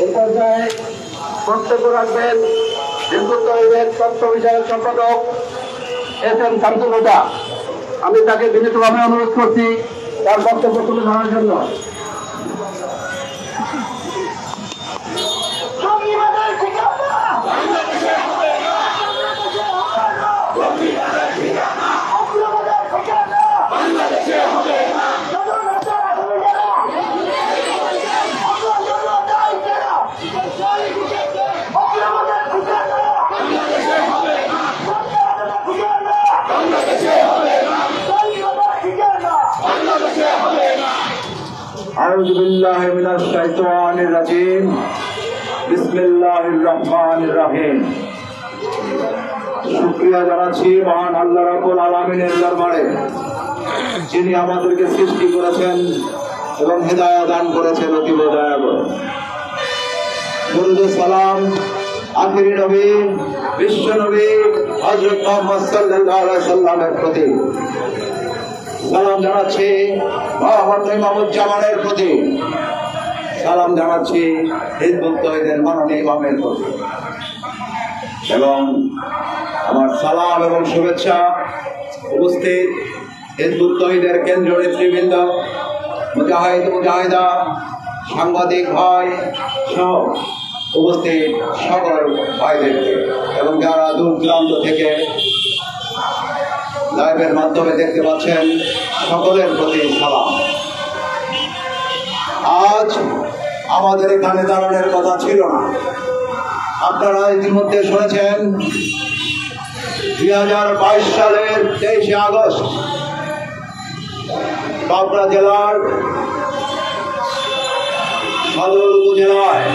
এই পর্যায়ে বক্তব্য রাখবেন হিজবুত তওহীদের তথ্য বিষয়ক সম্পাদক এস.এম. শামসুল হুদা। আমি তাকে বিনীতভাবে অনুরোধ করছি তার বক্তব্য তুলে ধরার জন্য। আউযু বিল্লাহি মিনাশ শাইতানির রাজিম। বিসমিল্লাহির রহমানির রহিম। শুকরিয়া জানাচ্ছি মহান আল্লাহ রাব্বুল আলামিনের দরবারে, যিনি আমাদেরকে সৃষ্টি করেছেন এবং হেদায়েত দান করেছেন অতীব দয়া করে। দরুদ ও সালাম আখিরি নবী বিশ্ব নবী হযরত মুহাম্মদ সাল্লাল্লাহু আলাইহি ওয়াসাল্লামের প্রতি, সালাম জানাচ্ছি মহামান্য ইমামুজ্জামানের প্রতি, সালাম জানাচ্ছি হিজবুত তওহীদের মাননীয় ইমামের প্রতি, এবং আমার সালাম এবং শুভেচ্ছা উপস্থিত হিজবুত তওহীদের কেন্দ্রীয় নেতৃবৃন্দ, মুজাহিদ মুজাহিদা, সাংবাদিক ভাই সহ উপস্থিত সকল ভাইদেরকে এবং যারা দূর দূরান্ত থেকে লাইভের মাধ্যমে দেখতে পাচ্ছেন সকলের প্রতি সালাম। আজ আমাদের এখানে দাঁড়ানোর কথা ছিল না। আপনারা ইতিমধ্যে শুনেছেন 2022 সালের 23শে আগস্ট পাবনা জেলার সদর উপজেলায়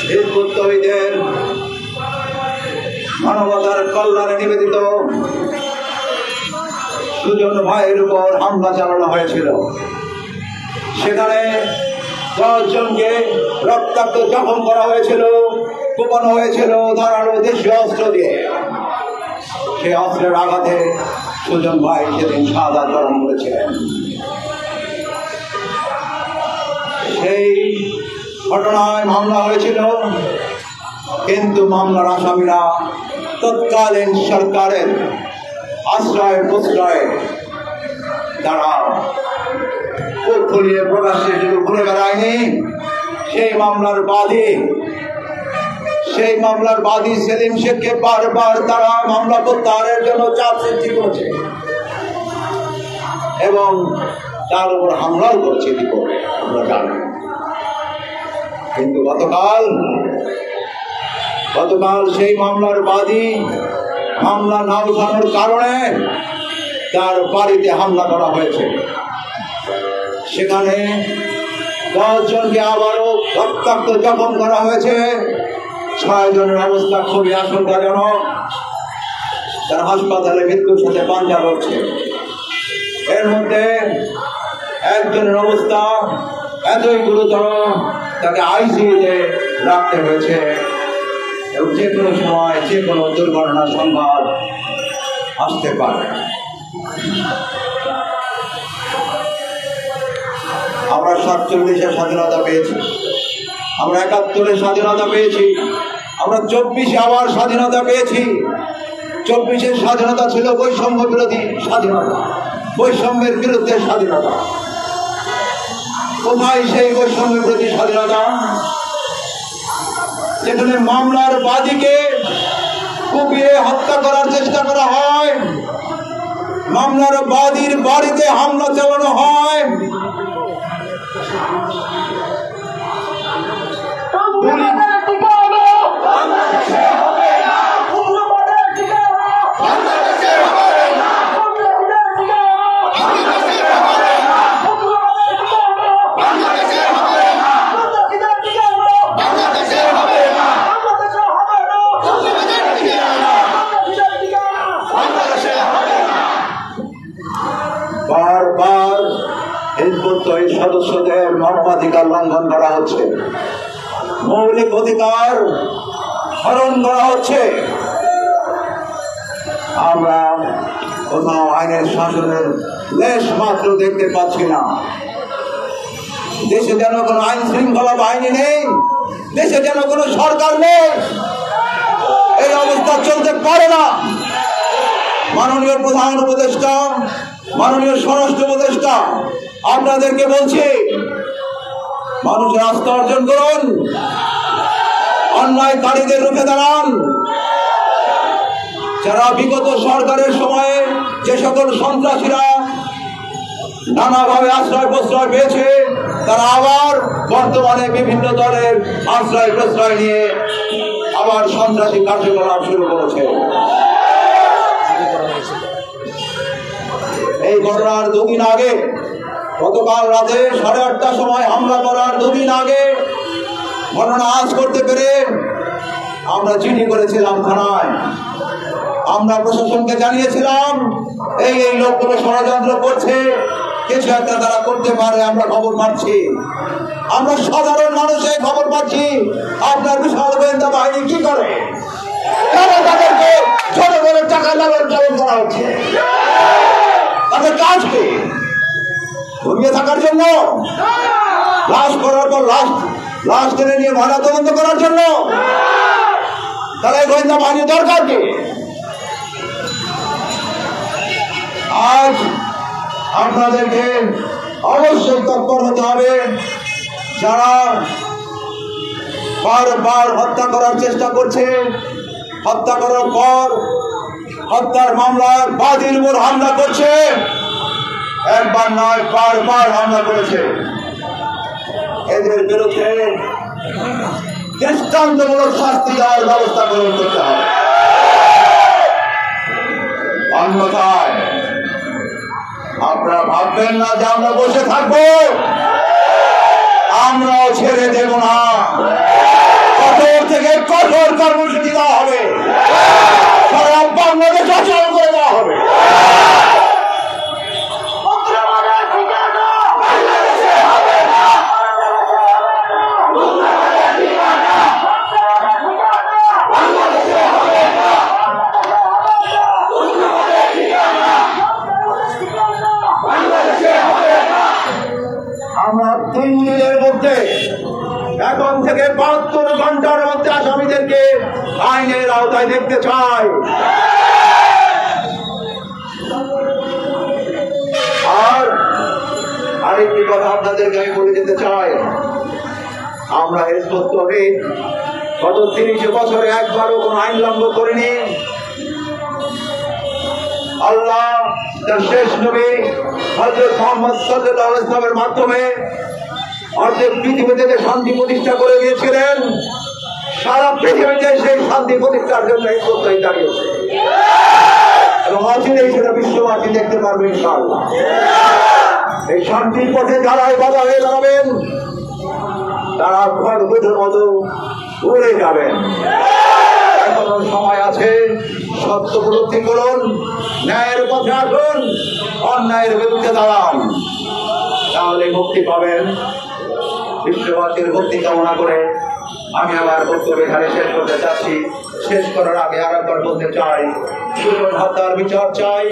হিজবুত তওহীদের মানবতার কল্যাণে নিবেদিত সুজন ভাইয়ের উপর হামলা চালানো হয়েছিল। সেখানে 10 জনকে রক্তাক্ত জখম করা হয়েছিল, কোপানো হয়েছিল ধারালো দেশীয় অস্ত্র দিয়ে। সেই অস্ত্রের আঘাতে সুজন ভাই সেদিন শাহাদাত বরণ করেছিলেন। সেই ঘটনায় মামলা হয়েছিল, কিন্তু মামলার আসামিরা তৎকালীন সরকারের আশ্রয় প্রশ্রয়ে তারা খুলিয়ে প্রকাশ্যে শুধু ঘুরে বেড়ায়নি। সেই মামলার বাদী সেলিম শেখকে বারবার তারা মামলা প্রত্যাহারের জন্য চাপ সৃষ্টি করেছে এবং তার উপর হামলাও করেছে আমরা জানি। কিন্তু গতকাল সেই মামলার বাদী মামলা না উঠানোর কারণে তার বাড়িতে হামলা করা হয়েছে। সেখানে 10 জনকে আবারও রক্তাক্ত জখম করা হয়েছে। 6 জনের অবস্থা খুবই আশঙ্কাজনক। তার হাসপাতালে মৃত্যুর সাথে পাঞ্জা লড়ছে। এর মধ্যে একজনের অবস্থা এতই গুরুতর, তাকে আইসিইউতে রাখতে হয়েছে এবং যে কোনো সময় যে কোনো দুর্ঘটনার সংবাদ আসতে পারে। আমরা 47-এ স্বাধীনতা পেয়েছি, আমরা 71-এ স্বাধীনতা পেয়েছি, আমরা 24-এ আবার স্বাধীনতা পেয়েছি। 24-এর স্বাধীনতা ছিল বৈষম্য বিরোধী স্বাধীনতা, বৈষম্যের বিরুদ্ধে স্বাধীনতা। কোথায় সেই বৈষম্য বিরোধী স্বাধীনতা? যেখানে মামলার বাদীকে কুপিয়ে হত্যা করার চেষ্টা করা হয়, মামলার বাদীর বাড়িতে হামলা চালানো হয়, বারবার হিজবুত তওহীদ সদস্যদের মানবাধিকার লঙ্ঘন করা হচ্ছে, মৌলিক অধিকার হরণ করা হচ্ছে। আমরা কোথাও আইনের শাসনের লেশ মাত্র দেখতে পাচ্ছি না। দেশে যেন কোনো আইন শৃঙ্খলা বাহিনী নেই, দেশে যেন কোনো সরকার নেই, এই অবস্থা চলতে পারে না। মাননীয় প্রধান উপদেষ্টা, মাননীয় স্বরাষ্ট্র উপদেষ্টা, আপনাদেরকে বলছি, মানুষের আস্থা অর্জন করুন, অন্যায়কারীদের রুখে দাঁড়ান। যারা বিগত সরকারের সময়ে যে সকল সন্ত্রাসীরা নানাভাবে আশ্রয় প্রশ্রয় পেয়েছে, তারা আবার বর্তমানে বিভিন্ন দলের আশ্রয় প্রশ্রয় নিয়ে আবার সন্ত্রাসী কার্যকলাপ শুরু করেছে। এই ঘটনার দুদিন আগে, গতকাল রাতে 8:30টার সময় হামলা করার দুদিন আগে ঘটনা আজ করতে পেরে আমরা চিঠি করেছিলাম থানায়। আমরা প্রশাসনকে জানিয়েছিলাম এই লোকগুলো ষড়যন্ত্র করছে, কিছু একটা তারা করতে পারে, আমরা খবর পাচ্ছি। আমরা সাধারণ মানুষের খবর পাচ্ছি আপনার বিশাল গোয়েন্দা বাহিনী কি করে, কেন তাদেরকে ছোট করে টাকা লালন পালন করা হচ্ছে? তাদের কাজ কি? ঘুরিয়ে থাকার জন্য, লাশ করার পর লাশ টেনে নিয়ে ময়না তদন্ত করার জন্য? তাহলে গোয়েন্দা বাহিনী দরকার কি? আজ আপনাদেরকে অবশ্যই তৎপর হতে হবে। যারা বারবার হত্যা করার চেষ্টা করছে, হত্যা করার পর হত্যার মামলার বাদীর উপর হামলা করছে, একবার নয় বারবার হামলা করেছে, এদের বিরুদ্ধে দৃষ্টান্তমূলক শাস্তি দেওয়ার ব্যবস্থা গ্রহণ করতে হবে। অন্যথায় আপনারা ভাববেন না যে আমরা বসে থাকবো, আমরাও ছেড়ে দেব না। কঠোর থেকে কঠোর কর্মসূচি দেওয়া হবে, সারা বাংলাদেশ অচল করে দেওয়া হবে। আমরা 3 দিনের মধ্যে, এখন থেকে 72 ঘন্টার মধ্যে আসামিদেরকে আইনের আওতায় দেখতে চাই। আর আরেকটি কথা আপনাদেরকে আমি বলে যেতে চাই, আমরা হিজবুত তওহীদ গত 30 বছরে একবারও কোন আইন লঙ্ঘন করিনি। আল্লাহ তার শেষ নবী হযরত মুহাম্মদ সাল্লাল্লাহু আলাইহি ওয়াসাল্লামের মাধ্যমে অর্ধেক পৃথিবীতে শান্তি প্রতিষ্ঠা করে দিয়েছিলেন। সারা পৃথিবীতে সেই শান্তি প্রতিষ্ঠার জন্য হিজবুত তওহীদ দাঁড়িয়েছে এবং অচিরেই সেটা বিশ্ববাসী দেখতে পারবে ইনশাআল্লাহ। এই শান্তির পথে যারাই বাধা হয়ে দাঁড়াবেন, তারা খড়কুটোর মতো উড়ে যাবেন। এখনো সময় আছে, সত্য উপলব্ধি করুন, ন্যায়ের পথে আসুন, অন্যায়ের বিরুদ্ধে দাঁড়ান, তাহলে মুক্তি পাবেন। বিশ্ববাসীর মুক্তি কামনা করে আমি আমার বক্তব্য এখানে শেষ করতে চাচ্ছি। শেষ করার আগে আরেকবার বলতে চাই, সুজন হত্যার বিচার চাই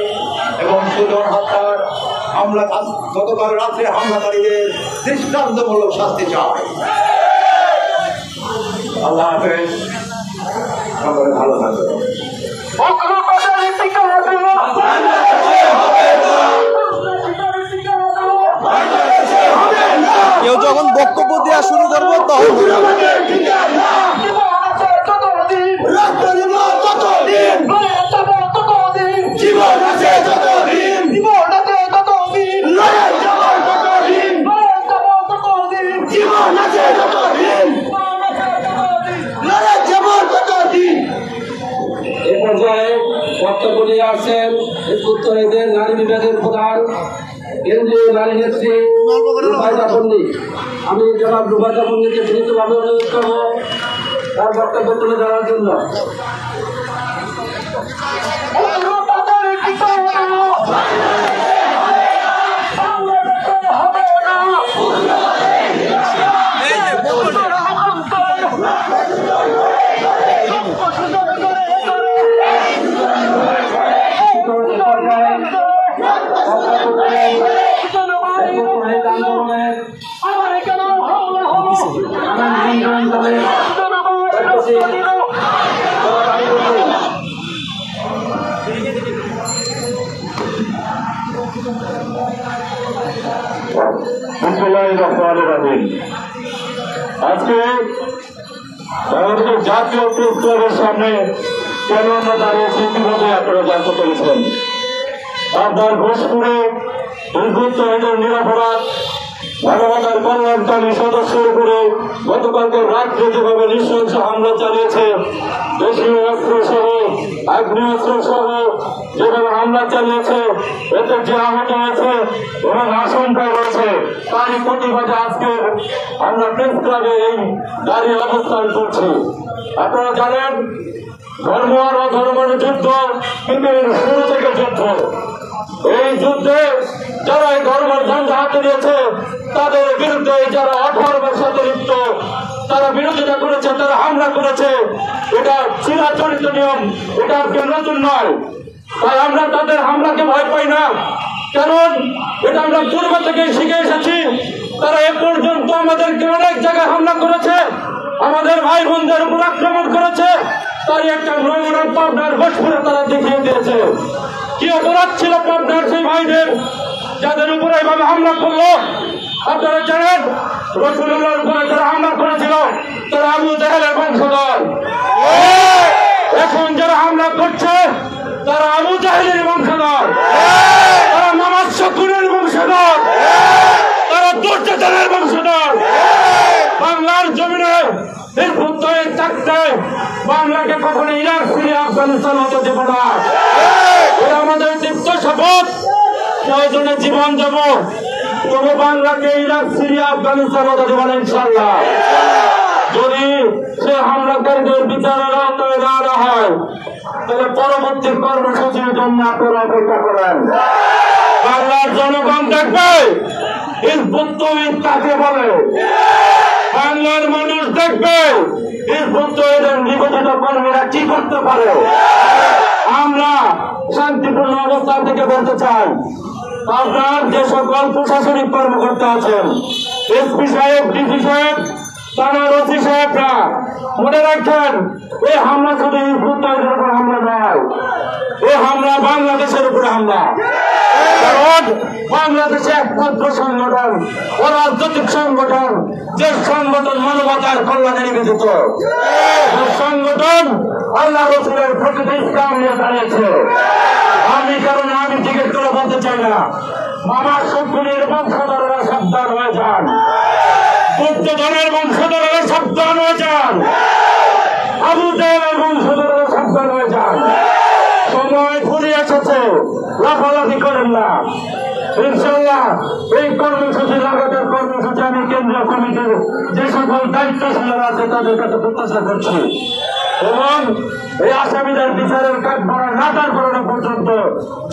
এবং সুজন হত্যার হামলা, গতকাল রাত্রে হামলাকারীদের দৃষ্টান্তমূলক শাস্তি চাই। আল্লাহ হাফেজ, সকলে ভালো থাকবেন। কেউ যখন বক্তব্য দেওয়া শুরু করবো তখন বক্তব্য নিয়ে আসছেন হিজবুত তওহীদের নারী বিভাগের প্রধান কেন্দ্রীয় নারী নেত্রী রুবাইদা পণ্ডিত। আমি জনাব রুবাইদা পণ্ডিতকে বিনীতভাবে অনুরোধ করব তার বক্তব্য তুলে ধরার জন্য। করছি আজকে বাংলাদেশের জাতীয় প্রেস ক্লাবের সামনে কেন আমরা দাঁড়িয়েছি কিভাবে আপনারা জানতে পেরেছেন। আপনার ঘোষপুরে নিরাপরাধ মানবতার কল্যাণকারী সদস্যের উপরে গতকালকে রাত্রে যেভাবে নৃশংস হামলা চালিয়েছে, দেশীয় অস্ত্র সহ আগ্নেয়াস্ত্র সহ যেভাবে হামলা চালিয়েছে, এতে যে আহত হয়েছে এবং আশঙ্কা রয়েছে, তারই প্রতিবাদে আজকে আমরা প্রেস ক্লাবে এই দাঁড়িয়ে অবস্থান করছি। আপনারা জানেন ধর্ম আর অধর্মের যুদ্ধ কিন্তু শুরু থেকে যুদ্ধ। এই যুদ্ধে যারা এই ধর্মের ঝান্ডা হাতে নিয়েছে তাদের বিরুদ্ধে যারা অধর্মের সাথে লিপ্ত তারা বিরোধিতা করেছে, তারা হামলা করেছে। এটা চিরাচরিত নিয়ম, এটা আজকে নতুন নয়। তাই আমরা তাদের হামলাকে ভয় পাই না, কারণ এটা আমরা পূর্ব থেকে শিখে এসেছি। তারা এ পর্যন্ত আমাদেরকে অনেক জায়গায় হামলা করেছে, আমাদের ভাই বোনদের উপর আক্রমণ করেছে। তাই একটা নমুনা পাবনার ঘোষপুরে তারা দেখিয়ে দিয়েছে কি অপরাধ ছিল পাবনার সেই ভাইদের যাদের উপরে এইভাবে হামলা করলো। আপনারা জানেন রাসূলুল্লাহর উপরে যারা হামলা করেছিল তারা আবু জাহেলের বংশধর। এখন যারা হামলা করছে তারা আবু জাহেলের বংশধর, তারা নামাজ শকুনের বংশধর, তারা দুর্যোধনের বংশধর। বাংলার জমিনে থাকতে বাংলাকে কখনো ইরাক সিরিয়া আফগানিস্তান হতে দেব না। এটা আমাদের দীপ্ত শপথ, প্রয়োজনে জীবন দেব, তবু বাংলাকে ইরাক সিরিয়া আফগানিস্তান হতে দেব না ইনশাল্লাহ। যদি সে হামলাকারীদের বিচারের আওতায় না আনা হয় তাহলে পরবর্তী কর্মসূচির জন্য আপনারা অপেক্ষা করেন। বাংলার জনগণ দেখবে হিজবুত তওহীদ কাকে বলে, বাংলার মানুষ দেখবে হিজবুত তওহীদের নিবেদিত কর্মীরা কি করতে পারে। আমরা শান্তিপূর্ণ অবস্থান থেকে বলতে চাই, আপনার যে সকল প্রশাসনিক কর্মকর্তা আছেন, এসপি সাহেব, ডিসি সাহেব, থানার ওসি সাহেবরা মনে রাখেন এই হামলা শুধু হিজবুত তওহীদের উপর হামলা নয়, এই হামলা বাংলাদেশের উপরে হামলা। কারণ বাংলাদেশে একমাত্র সংগঠন, অরাজনৈতিক সংগঠন, যে সংগঠন মানবতার কল্যাণে নিবেদিত, সংগঠন আল্লাহ রাসূলের প্রকৃত ইসলাম নিয়ে দাঁড়িয়েছে। আমি কারণ আমি জিজ্ঞেস করে বলতে চাই না, মামা শকুনের বংশধরেরা সাবধান হয়ে যান, দুর্যোধনের বংশধরেরা সাবধান হয়ে যান, আবু জাহেলের বংশধরেরা সাবধান হয়ে যান। সময় ফুরিয়ে এসেছে, লাফালাফি করেন না। ইনশাআল্লাহ এই কর্মসূচি লাগাতার কর্মসূচি আমি কেন্দ্রীয় কমিটির যে সকল দায়িত্বশীলরা আছে তাদের কাছে প্রত্যাশা করছি, এবং এই আসামিদের বিচারের কাজ করা না করানো পর্যন্ত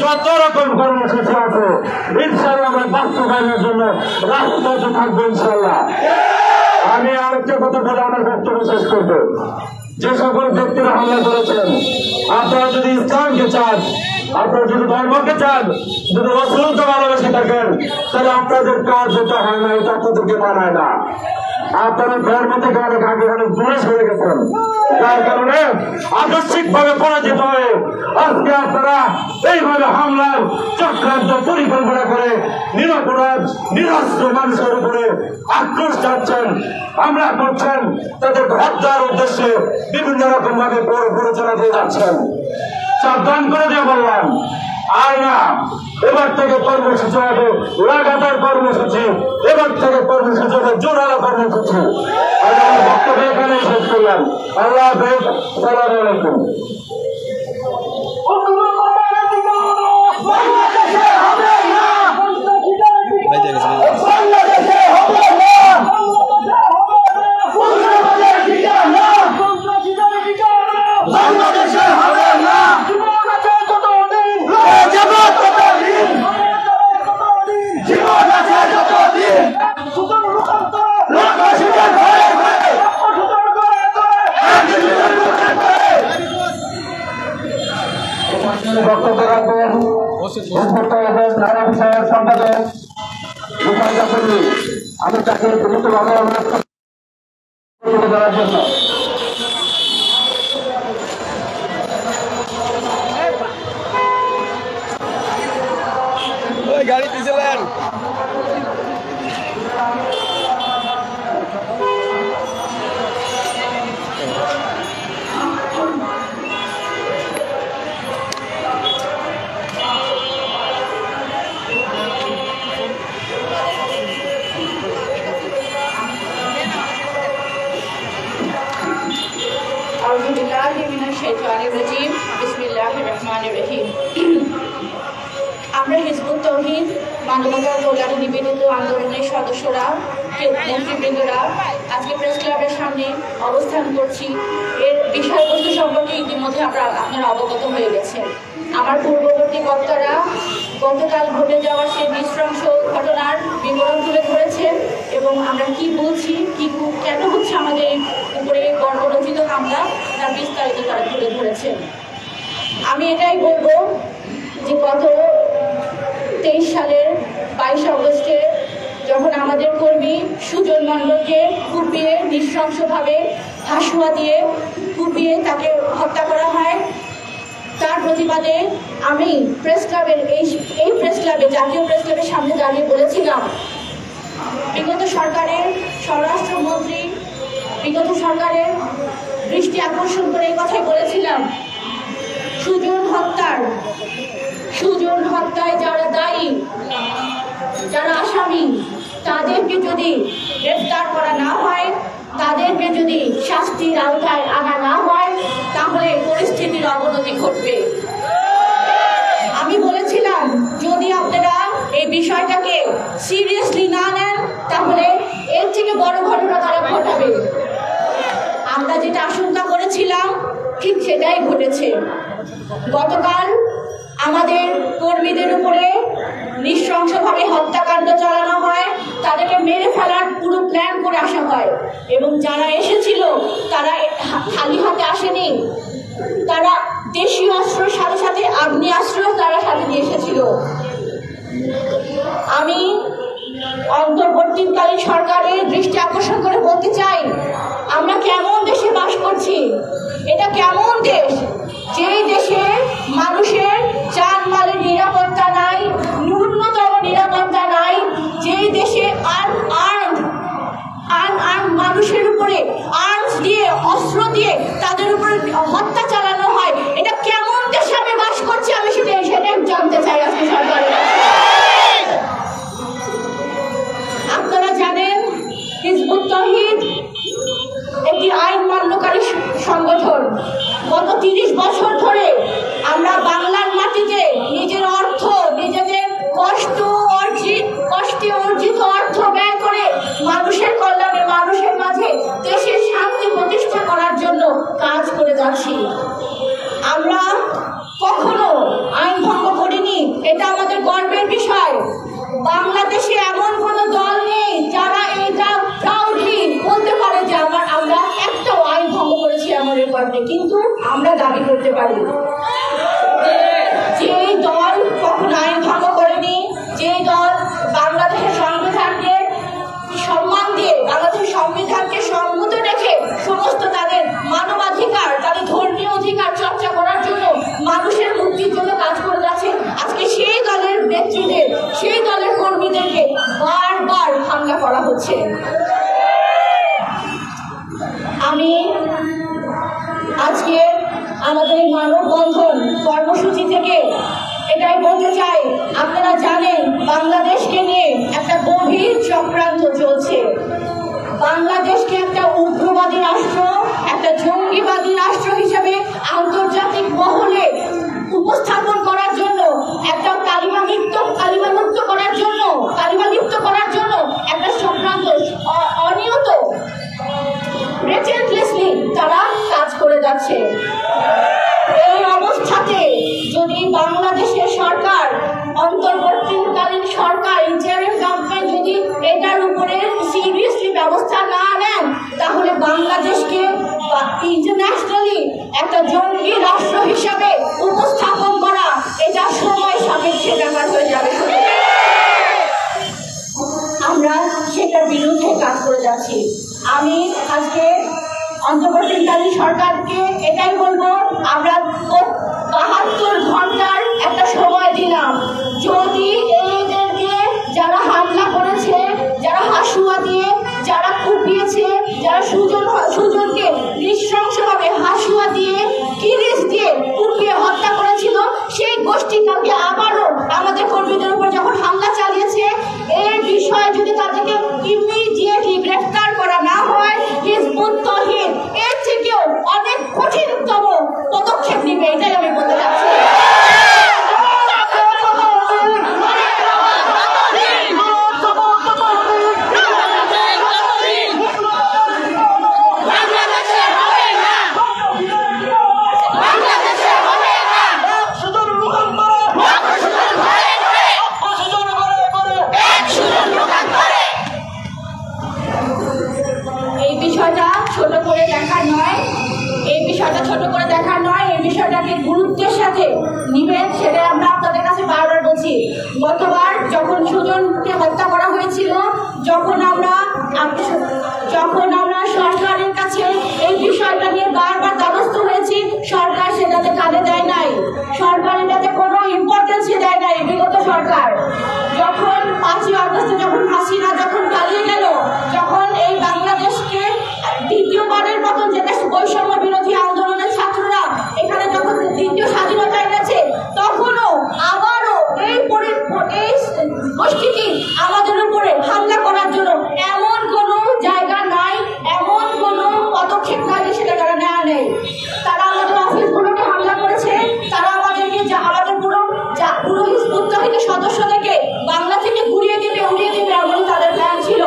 যত রকম কর্মসূচি আছে ইনশাআল্লাহ আমরা বাস্তবায়নের জন্য রাজপথে থাকবো ইনশাআল্লাহ। আমি আরেকটা কথা বলে আমার বক্তব্য শেষ করবো। যে সকল ব্যক্তিরা হামলা করেছেন, আপনারা যদি ইসলামকে চান, আপনারা যদি ধর্মকে চান, যদি রাসূলকে ভালোবেসে থাকেন, তাহলে আপনাদের কাজ যেটা হয় না, এটা আপনাদেরকে মানায় না। আপনারা ধর্ম থেকে অনেক আগে অনেক দূরে সরে গেছেন, যার কারণে আদর্শিক ভাবে পরাজিত হয়ে আজকে আপনারা এইভাবে হামলার চক্রান্ত পরিকল্পনা করে নিরপরাধ নিরস্ত্র মানুষের উপরে আক্রোশ চাচ্ছেন, হামলা করছেন, তাদের হত্যার উদ্দেশ্যে বিভিন্ন রকম ভাবে প্ররোচনা দিয়ে যাচ্ছেন। সাবধান করে দিয়ে বললাম, আর না, এবার থেকে কর্মসূচি হবে লাগাতার কর্মসূচি, এবার থেকে কর্মসূচি হবে জোরালো কর্মসূচি। আমার বক্তব্য এখানে শেষ করলাম। আল্লাহ হাফেজ, আসসালামু আলাইকুম। বক্তব্য রাখবেন নানা বিষয়ের সম্পাদক আমি তাকে দ্রুতভাবে অনুরোধ করার জন্য। বিল্লাহি মিনাশ শাইতানির রাজিম বিসমিল্লাহির রহমানির রহিম। আমরা হিজবুত তৌহিদ মানবতার কল্যাণে নিবেদিত আন্দোলনের সদস্যরা নেতৃবৃন্দরা আজকে প্রেস ক্লাবের সামনে অবস্থান করছি। এর বিষয়বস্তু সম্পর্কে ইতিমধ্যে আপনারা অবগত হয়ে গেছেন। আমার পূর্ববর্তী বক্তারা গতকাল ঘটে যাওয়া সেই নৃশংস ঘটনার বিবরণ তুলে ধরেছেন এবং আমরা কি বলছি, কেন হচ্ছে আমাদের উপরে গণরচিত হামলা তার বিস্তারিত তারা তুলে ধরেছেন। আমি এটাই বলবো যে গত 23 সালের 22 অগস্টে যখন আমাদের কর্মী সুজন মণ্ডলকে কুপিয়ে নৃশংসভাবে হাসুয়া দিয়ে কুপিয়ে তাকে হত্যা করা হয়, তার প্রতিবাদে আমি প্রেস ক্লাবের এই প্রেস ক্লাবে জাতীয় প্রেস ক্লাবের সামনে দাঁড়িয়ে বলেছিলাম, বিগত সরকারের স্বরাষ্ট্রমন্ত্রী বিগত সরকারের দৃষ্টি আকর্ষণ করে এই কথাই বলেছিলাম, সুজন হত্যায় যারা দায়ী, যারা আসামি, তাদেরকে যদি গ্রেফতার করা না হয়, তাদেরকে যদি শাস্তির আওতায় আনা না হয়, তাহলে পরিস্থিতির অবনতি ঘটবে। আমি বলেছিলাম যদি আপনারা এই বিষয়টাকে সিরিয়াসলি না নেন তাহলে এর থেকে বড় ঘটনা তারা ঘটাবে। আমরা যেটা আশঙ্কা করেছিলাম ঠিক সেটাই ঘটেছে। গতকাল আমাদের কর্মীদের উপরে নৃশংসভাবে হত্যাকাণ্ড চালানো হয়, তাদেরকে মেরে ফেলার পুরো প্ল্যান করে আসা হয় এবং যারা এসেছিল তারা খালি হাতে আসেনি, তারা দেশীয় অস্ত্রের সাথে সাথে আগ্নেয়াস্ত্র তারা সাথে নিয়ে এসেছিল। আমি অন্তর্বর্তীকালীন সরকারের দৃষ্টি আকর্ষণ করে বলতে চাই, আমরা কেমন দেশে বাস করছি? এটা কেমন দেশ যেই দেশে মানুষের জানমালের নিরাপত্তা নাই, ন্যূনতম নিরাপত্তা নাই, যেই দেশে আনআর্মড মানুষের উপরে আর্মস দিয়ে অস্ত্র দিয়ে তাদের উপরে হত্যা চালানো হয়। এটা কেমন দেশে আমি বাস করছি? আমি সেটাই জানতে চাই আজকে সরকারের। আপনারা জানেন হিজবুত তৌহিদ একটি আইন মান্যকারী সংগঠন। গত 30 বছর ধরে আমরা বাংলার মাটিতে নিজের অর্থ, নিজেদের কষ্টে অর্জিত অর্থ ব্যয় করে মানুষের কল্যাণে, মানুষের মাঝে দেশের শান্তি প্রতিষ্ঠা করার জন্য কাজ করে যাচ্ছি। আমরা কখনো আইন ভঙ্গ করিনি, এটা আমাদের গর্বের বিষয়। বাংলাদেশে এমন কোন দল নেই যারা এটা প্রাউডলি বলতে পারে যে আমরা একটাও আইন ভঙ্গ করেছি এমন রেকর্ড নেই, কিন্তু আমরা দাবি করতে পারি যে দল কখনো আইন ভঙ্গ করেনি, যে দল বাংলাদেশের সংবিধানকে সম্মান দিয়ে, বাংলাদেশের সংবিধানকে সম্মত রেখে সমস্ত তাদের মানবাধিকার, তাদের ধর্মীয় অধিকার চর্চা করার জন্য, মানুষের মুক্তির জন্য কাজ করে যাচ্ছে, আজকে সেই দলের নেত্রীদের, সেই দলের কর্মীদেরকে বারবার হামলা করা হচ্ছে। আমি আজকে আমাদের এই মানববন্ধন কর্মসূচি থেকে এটাই বলতে চাই, আপনারা জানেন বাংলাদেশকে নিয়ে একটা গভীর চক্রান্ত চলছে। বাংলাদেশকে একটা উগ্রবাদী রাষ্ট্র, একটা জঙ্গিবাদী রাষ্ট্র হিসেবে আন্তর্জাতিক মহলে উপস্থাপন করার জন্য, একটা কালিমালিপ্ত করার জন্য একটা চক্রান্ত অনিয়ত রেজেন্টলেসলি তারা কাজ করে যাচ্ছে। এই অবস্থাতে যদি বাংলাদেশের সরকার, অন্তর্বর্তীকালীন সরকার, ইন্টারিম গভর্নমেন্ট যদি এটার উপরে সিরিয়াসলি ব্যবস্থা না নেন, তাহলে বাংলাদেশকে ইন্টারন্যাশনালি একটা জঙ্গি রাষ্ট্র হিসাবে উপস্থাপন করা এটা সময় সাপেক্ষে ব্যাপার হয়ে যাবে। আমরা সেটার বিরুদ্ধে কাজ করে যাচ্ছি। আমি আজকে অন্তর্বর্তীকালীন সরকারকে এটাই বলবো, আমরা 72 ঘন্টার একটা সময় দিলাম। যদি এদেরকে যারা হামলা করেছে, যারা হাসুয়া দিয়ে, যারা কুপিয়েছে, যারা সুজনকে নৃশংসভাবে হাসুয়া দিয়ে, কিরিচ দিয়ে কুপিয়ে হত্যা করেছিল, সেই গোষ্ঠী কালকে আবারও আমাদের কর্মীদের উপর যখন হামলা চালিয়েছে, এর বিষয়ে যদি তাদেরকে ইমিডিয়েটলি গ্রেফতার করা না হয়, হিজবুত তৌহিদ এর থেকেও অনেক কঠিনতম বিষয়টা ছোট করে দেখার নয়, এই বিষয়টা ছোট করে দেখার নয়, এই বিষয়টাকে গুরুত্বের সাথে নিবেন, সেটা আমরা আপনাদের কাছে বারবার বলছি। গতবার যখন সুজনকে হত্যা করা হয়েছিল, যখন আমরা সরকারের কাছে এই বিষয়টা নিয়ে বারবার দ্বারস্থ হয়েছি, সরকার সেটাতে কানে দেয় নাই, সরকার এটাতে কোনো ইম্পর্টেন্সই দেয় নাই। বিগত সরকার যখন 5ই আগস্টে যখন হাসিনা যখন পালিয়ে গেল, যখন এই বাংলাদেশকে দ্বিতীয়বারের মতন যেটা বৈষম্য বিরোধী আন্দোলনের ছাত্ররা এখানে যখন দ্বিতীয় স্বাধীনতা এনেছে, তখনও আবারও এই গোষ্ঠীটি আমাদের উপরে হামলা করার জন্য এমন কোনো জায়গা নাই, এমন কোনো পদক্ষেপ নাই সেটা তারা নেওয়া নেই। তারা আমাদের অফিসগুলোকে হামলা করেছে, তারা আমাদেরকে আমাদের পুরো হিজবুত তাহরিরের সদস্যদেরকে বাংলা থেকে উড়িয়ে দেবে এমন তাদের প্ল্যান ছিল।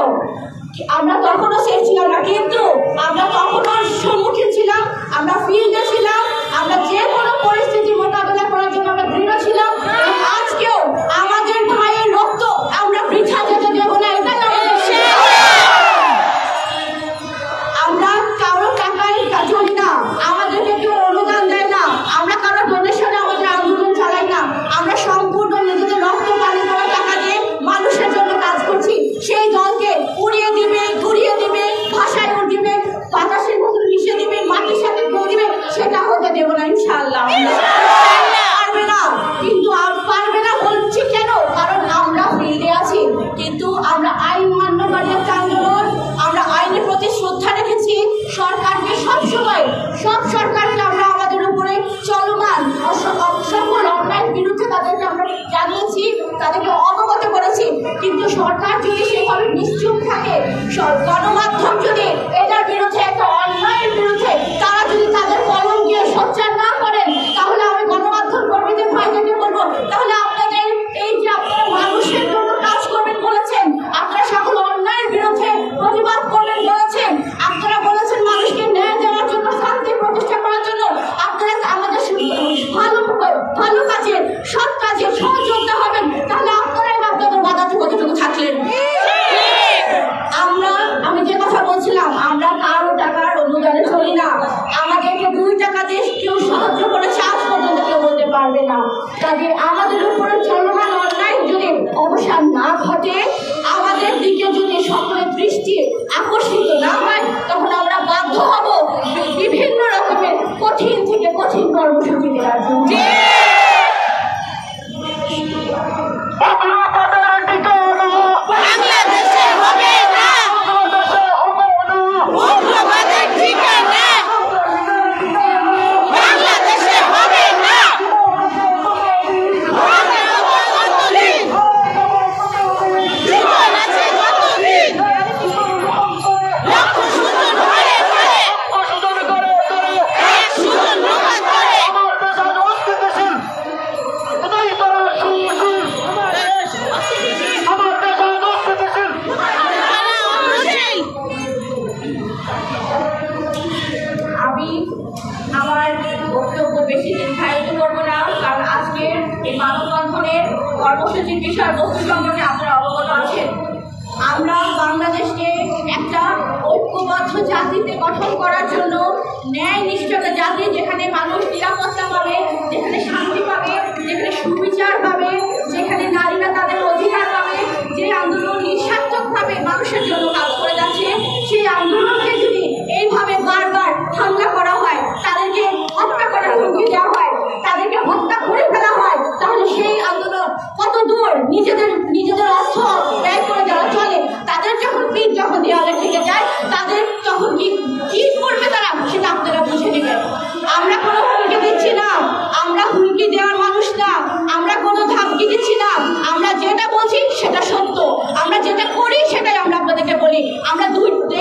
আমরা তখনও সেফ ছিলাম না, কিন্তু আমরা তখনও সম্মুখীন ছিলাম, আমরা ফিল্ডে ছিলাম, আমরা যে কোনো পরিস্থিতি মোকাবেলা করার জন্য আমরা দৃঢ় ছিলাম। আজকেও আমাদের ভাইয়ের রক্ত আমরা বৃথা যেতে দেব না, এটা আমরা কারো টাকায় চলি না, আমাদেরকে কেউ অনুদান দেয় না, আমরা কারো ডোনেশনে আমাদের আন্দোলন চালাই না, আমরা সম্পূর্ণ নিজেদের রক্ত পানি করা টাকা দিয়ে মানুষের জন্য কাজ করছি। সেই দলকে উড়িয়ে দিবে, ঘুরিয়ে দিবে, ভাষায় উঠিবে, বাতাসের মধ্যে মিশে দিবে, মাটির সাথে দিবে, সেটা হতে দেব না ইনশাআল্লাহ। পারবে না, কিন্তু পারবে না বলছি কেন? কারণ আমরা ফিল্ডে আছি, কিন্তু আমরা আইন মান্যকারী একটা আন্দোলন, আমরা আইনের প্রতি শ্রদ্ধা রেখেছি। সরকারকে সবসময় সব সরকারকে আমরা আমাদের উপরে চলমান সকল অন্যায়ের বিরুদ্ধে তাদেরকে আমরা জানিয়েছি, তাদেরকে অবগত করেছি, কিন্তু সরকার যদি সেভাবে নিশ্চুপ থাকে, গণমাধ্যম যদি এটার বিরুদ্ধে একটা অন্যায়ের বিরুদ্ধে তারা যদি তাদের কলম দিয়ে সোচ্চার না করেন, তাহলে আমি গণমাধ্যম কর্মীদের ভাইদেরকে বলবো, তাহলে আপনাদের এই যে আপনারা মানুষের জন্য কাজ করবেন বলেছেন, আপনারা সকল অন্যায়ের বিরুদ্ধে প্রতিবাদ করবেন বলেছেন, আপনারা বলেছেন মানুষকে ন্যায় দেওয়ার জন্য, শান্তি প্রতিষ্ঠা করার জন্য, আপনারা আমাদের ভালো কাজে সৎ কাজে সহযোগিতা হবেন, তাহলে আপনারাই আপনাদের বাধাতে কতটুকু থাকলেন। আমি যে কথা বলছিলাম, আমরা কারো টাকার অনুদানে চলি না, আমাদেরকে 2 টাকা দিয়ে কেউ সাহায্য করেছে আজ পর্যন্ত কেউ বলতে পারবে না। কাজে আমাদের উপরে চলমান অন্যায় যদি অবসান না ঘটে, আমাদের দিকে যদি সকলের দৃষ্টি আকর্ষিত না হয়, তখন আমরা বাধ্য হব বিভিন্ন রকমের কঠিন থেকে কঠিন কর্মসূচি দেওয়ার জন্য। আমার বক্তব্য বেশি দীর্ঘায়িত করবো না, কারণ আজকের এই মানববন্ধনের কর্মসূচির বিষয়বস্তু সম্পর্কে আপনারা অবগত আছেন। আমরা বাংলাদেশকে একটা ঐক্যবদ্ধ জাতিতে গঠন করার জন্য, ন্যায় নিষ্ঠতা জাতি, যেখানে মানুষ নিরাপত্তা পাবে, যেখানে শান্তি পাবে, যেখানে সুবিচার পাবে, যেখানে নারীরা তাদের অধিকার পাবে, যে আন্দোলন নিঃস্বার্থকভাবে মানুষের জন্য কাজ করে যাচ্ছে, সেই আন্দোলনকে যদি এইভাবে বারবার হামলা করা হয়, তাদেরকে হত্যা করার হুমকি দেওয়া হয়, তাদেরকে হত্যা করে ফেলা হয়, তাহলে সেই আন্দোলন কত দূর নিজেদের অর্থ ব্যয় করে যারা চলে, তাদের যখন পিঠ যখন দেওয়ালে থেকে যায়, তাদের তখন কি করবে তারা, সেটা আপনারা বুঝে নেবেন। আমরা কোনো হুমকি দিচ্ছি না, আমরা হুমকি দেওয়ার মানুষ না, আমরা কোনো ধামকি দিচ্ছি না, আমরা যেটা বলছি সেটা সত্য, আমরা যেটা করি সেটাই আমরা আপনাদেরকে বলি। আমরা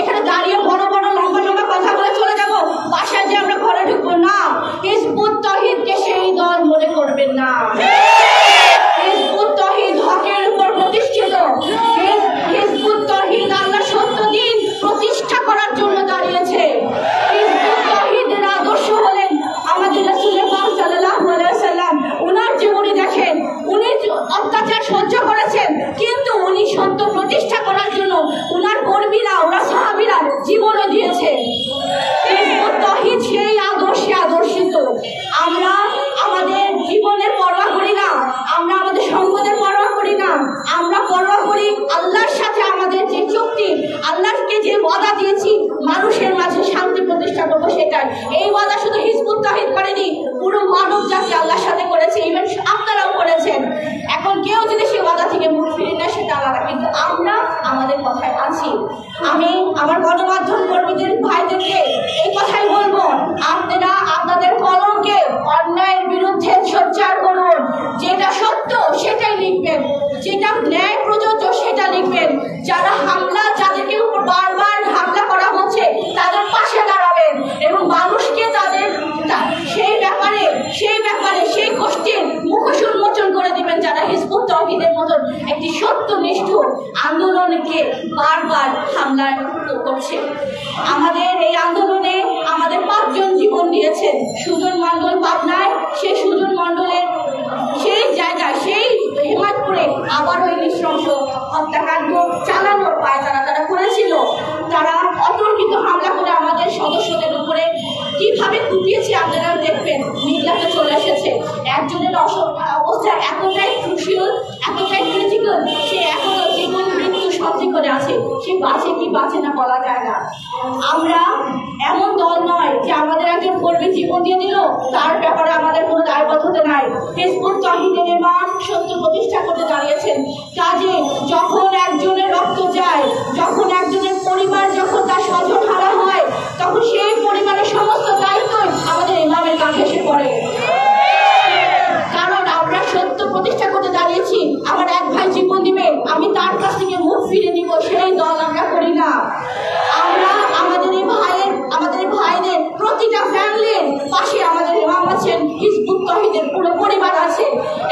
এখানে দাঁড়িয়ে বড় বড় লম্বা লম্বা কথা বলে চলে যাব, বাসায় যে আমরা ঘরে ঢুকবো না। হিজবুত তাওহীদকে সেই দল মনে করবেন না। হিজবুত তাওহীদ হকের উপর প্রতিষ্ঠিত, হিজবুত তাওহীদ আল্লাহ সত্য দিন প্রতিষ্ঠা করার জন্য দাঁড়িয়েছে। হিজবুত তাওহীদের আদর্শ হলেন আমাদের রাসূল পাক সাল্লাল্লাহু আলাইহি ওয়াসাল্লাম। উনার জীবনী দেখেন, উনি অত্যাচার সহ্য করেছেন, কিন্তু উনি সত্য প্রতিষ্ঠা সেটাই। এই ওয়াদা শুধু হিজবুত তাওহীদ করেনি, পুরো মানব জাতি আল্লাহর সাথে করেছে, ইভেন আপনারাও করেছেন। এখন কেউ যদি সেই ওয়াদা থেকে মুখ ফিরে নেয় সেটা আলাদা, কিন্তু আমরা আমাদের কথায় আছি। আমি আমার গণমাধ্যম কর্মীদের ভাইদেরকে এই কথাই বলবো, আপনারা আপনাদের কলমকে অন্যায়ের বিরুদ্ধে সোচ্চার করুন। যেটা সত্য সেটাই লিখবেন, যেটা ন্যায় প্রযোজ্য সেটা লিখবেন। যারা যাদেরকে উপর বারবার হামলা করা হচ্ছে তাদের পাশে দাঁড়াবেন এবং মানুষকে তাদের সেই গোষ্ঠীর মুখোশ উন্মোচন করে দিবেন যারা হিজবুত তাওহীদের মতন একটি সত্যনিষ্ঠ আন্দোলনকে বারবার হামলা করছে। আমাদের এই আন্দোলনে আমাদের 5 জন জীবন দিয়েছেন। সুজন মণ্ডল পাবনায়, সেই সুজন মণ্ডলের সেই জায়গায়, সেই হেমায়তপুরে আবারও এই নৃশংস হত্যাকাণ্ড চালানোর পায়তারা তারা করেছিল। তারা অতর্কিত হামলা করে আমাদের সদস্যদের উপরে কিভাবে কুপিয়েছে আপনারা দেখবেন, মিডিয়াতে চলে এসেছে। একজনের অবস্থা এতটাই ক্রুশিয়াল, এতটাই ক্রিটিক্যাল, সে এখনো জীবন মৃত্যু সন্ধি করে আছে। সে বাঁচে কি বাঁচে না বলা যায় না। আমরা এমন দল নয় যে আমাদের একজন কর্মী জীবন দিয়ে দিল তার ব্যাপারে আমাদের কোনো দায়বদ্ধতা নাই। হিজবুত তাওহীদের ইমাম সত্য প্রতিষ্ঠা করতে দাঁড়িয়েছেন। কাজে যখন একজনের রক্ত যায়, যখন একজনের পরিবার, যখন তার স্বজন হারা হয়, তখন সেই পরিবারের সমস্ত দায়িত্বই আমাদের ইমামের কাছে এসে পড়ে। কারণ আমরা সত্য প্রতিষ্ঠা করতে দাঁড়িয়েছি। আমার এক ভাই জীবন দিবে, আমি তার কাছ থেকে মুখ ফিরে নিব, সেই দল আমরা করি না। আমরা আমাদের ভাইদের প্রতিটা ফ্যামিলির পাশে আমাদের ইমাম আছেন, হিজবুত তাওহীদের পুরো পরিবার আছে।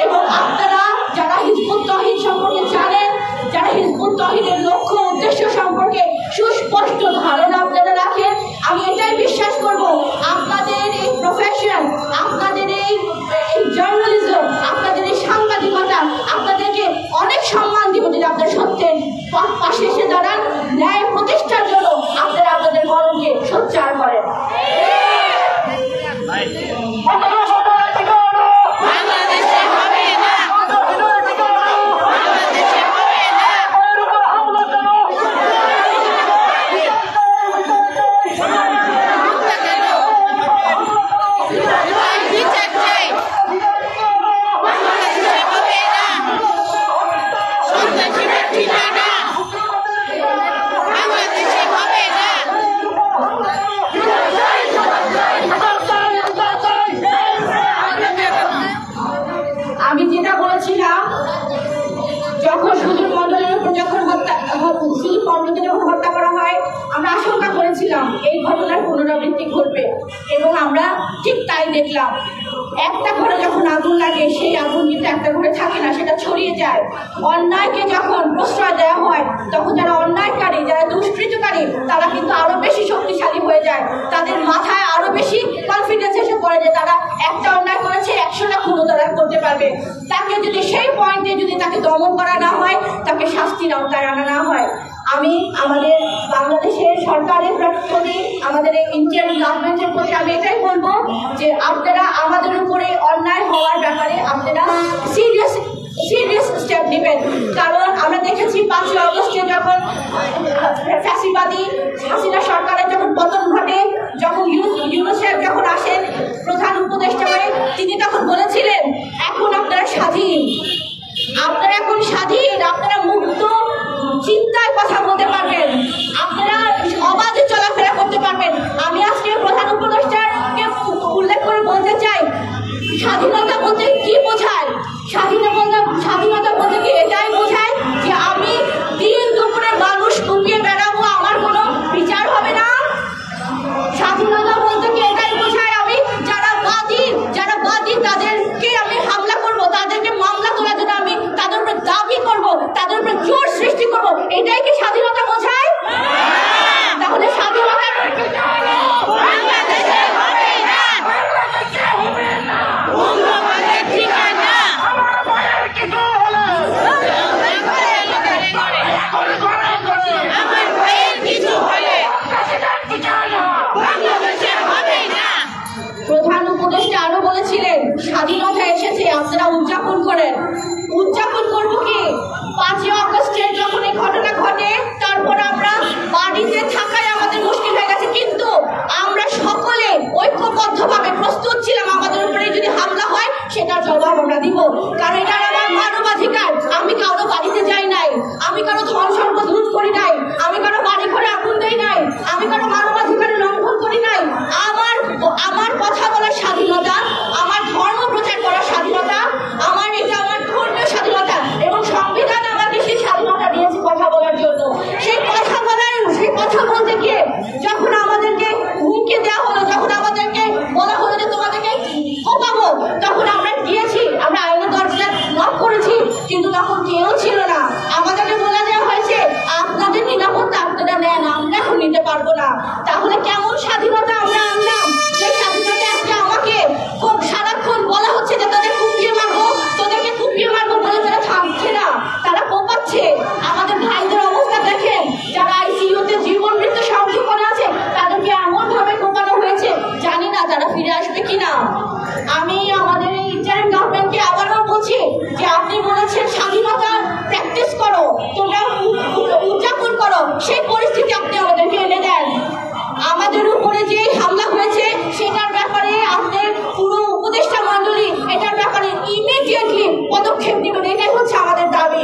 এবং আপনারা যারা হিজবুত তাওহীদ সম্পর্কে জানেন, যারা হিজবুত তাওহীদের লক্ষ্য উদ্দেশ্য সম্পর্কে সুস্পষ্ট ধারণা আপনারা রাখেন, আমি এটাই বিশ্বাস করব আপনাদের এই প্রফেশন, আপনাদের এই জার্নালিজম, আপনাদের এই সাংবাদিকতা আপনাদেরকে অনেক সম্মান দিব যদি আপনার সত্যের পাশে এসে দাঁড়ান, ন্যায় প্রতিষ্ঠার জন্য আপনারা আপনাদের কলমকে সোচ্চার করেন। আমি যেটা বলেছিলাম, যখন সুজন মণ্ডলের উপর যখন হত্যা করা হয়, আমরা আশঙ্কা করেছিলাম এই ঘটনার পুনরাবৃত্তি ঘটবে এবং আমরা ঠিক তাই দেখলাম। একটা ঘরে যখন আগুন লাগে, সেই আগুন কিন্তু একটা ঘরে থাকে না, সেটা ছড়িয়ে যায়। অন্যায়কে যখন প্রশ্রয় দেওয়া হয়, তখন যারা অন্যায়কারী, যারা দুষ্কৃতকারী, তারা কিন্তু আরো বেশি শক্তিশালী হয়ে যায়। তাদের মাথায় আরো বেশি কনফিডেন্স এসে পড়ে যে তারা একটা অন্যায় করেছে, 100টা খুনও তারা করতে পারবে। তাকে যদি সেই পয়েন্টে যদি তাকে দমন করা না হয়, তাকে শাস্তির আওতায় আনা না হয়, আমি আমাদের বাংলাদেশের সরকারের প্রতি, আমাদের এই ইন্ডিয়ান গভর্নমেন্টের প্রতি আমি এটাই বলবো যে আপনারা আমাদের উপরে অন্যায় হওয়ার ব্যাপারে আপনারা সিরিয়াস স্টেপ নেবেন। কারণ আমরা দেখেছি 5ই আগস্টে যখন ফ্যাসিবাদী হাসিনা সরকারের যখন পতন ঘটে, যখন ইউনূস সাহেব যখন আসেন প্রধান উপদেষ্টা হয়ে, তিনি তখন বলেছিলেন এখন আপনারা স্বাধীন, আপনারা এখন স্বাধীন, আপনারা মুক্ত চিন্তায় কথা বলতে পারবেন, আপনারা অবাধে চলাফেরা করতে পারবেন। আমি আজকে প্রধান উপদেষ্টাকে উল্লেখ করে বলতে চাই, স্বাধীনতা বলতে কি বোঝায়? স্বাধীনতা বলতে কি এটাই বোঝায় যে আমি দিন দুপুরে মানুষ কুপিয়ে বেড়াবো, আমার কোনো বিচার হবে না? স্বাধীনতা বলতে কি এটাই বোঝায় আমি যারা বাদী তাদেরকে আমি হামলা করব, তাদেরকে মামলা তোলার জন্য আমি তাদের উপরে দাবি করব, তাদের উপরে জোর সৃষ্টি করব, এটাই কি স্বাধীনতা বোঝায়? তাহলে স্বাধীনতা প্রধান উপদেষ্টা আরো বলেছিলেন স্বাধীনতা এসেছে, আপনারা উদযাপন করেন। উদযাপন করবো কি? 5ই আগস্টের যখন এই ঘটনা ঘটে, তারপর আমরা বাড়িতে থাকাই আমাদের মুশকিল হয়ে গেছে, কিন্তু আমরা সকলে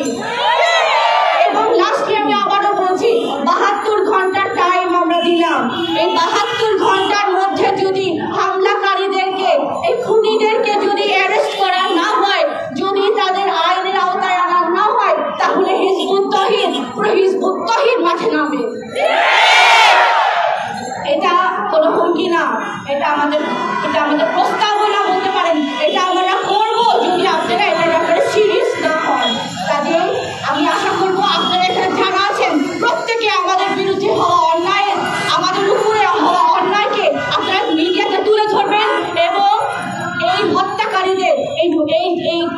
করি। এবং লাস্টে আমি আবারও বলছি, 72 ঘন্টার টাইম আমরা দিলাম। এই 72 ঘন্টার মধ্যে যদি হামলাকারীদেরকে, এই খুনিদেরকে যদি অ্যারেস্ট করা না হয়, যদি তাদের আইনের আওতায় আনা না হয়, তাহলে হিজবুত তাওহীদ মাঠে নামবে। এটা কোনো হুমকি না, এটা আমাদের প্রস্তাব বলে বলতে পারেন। এটা আমরা করব যদি আপনারা এটার ব্যাপারে সিরিয়াস না হন। কাজেই আমি আশা করবো আপনারা এখানে যারা আছেন প্রত্যেকে আমাদের বিরুদ্ধে হওয়া অন্যায়, আমাদের উপরে হওয়া অন্যায়কে আপনারা মিডিয়াতে তুলে ধরবেন এবং এই হত্যাকারীদের, এই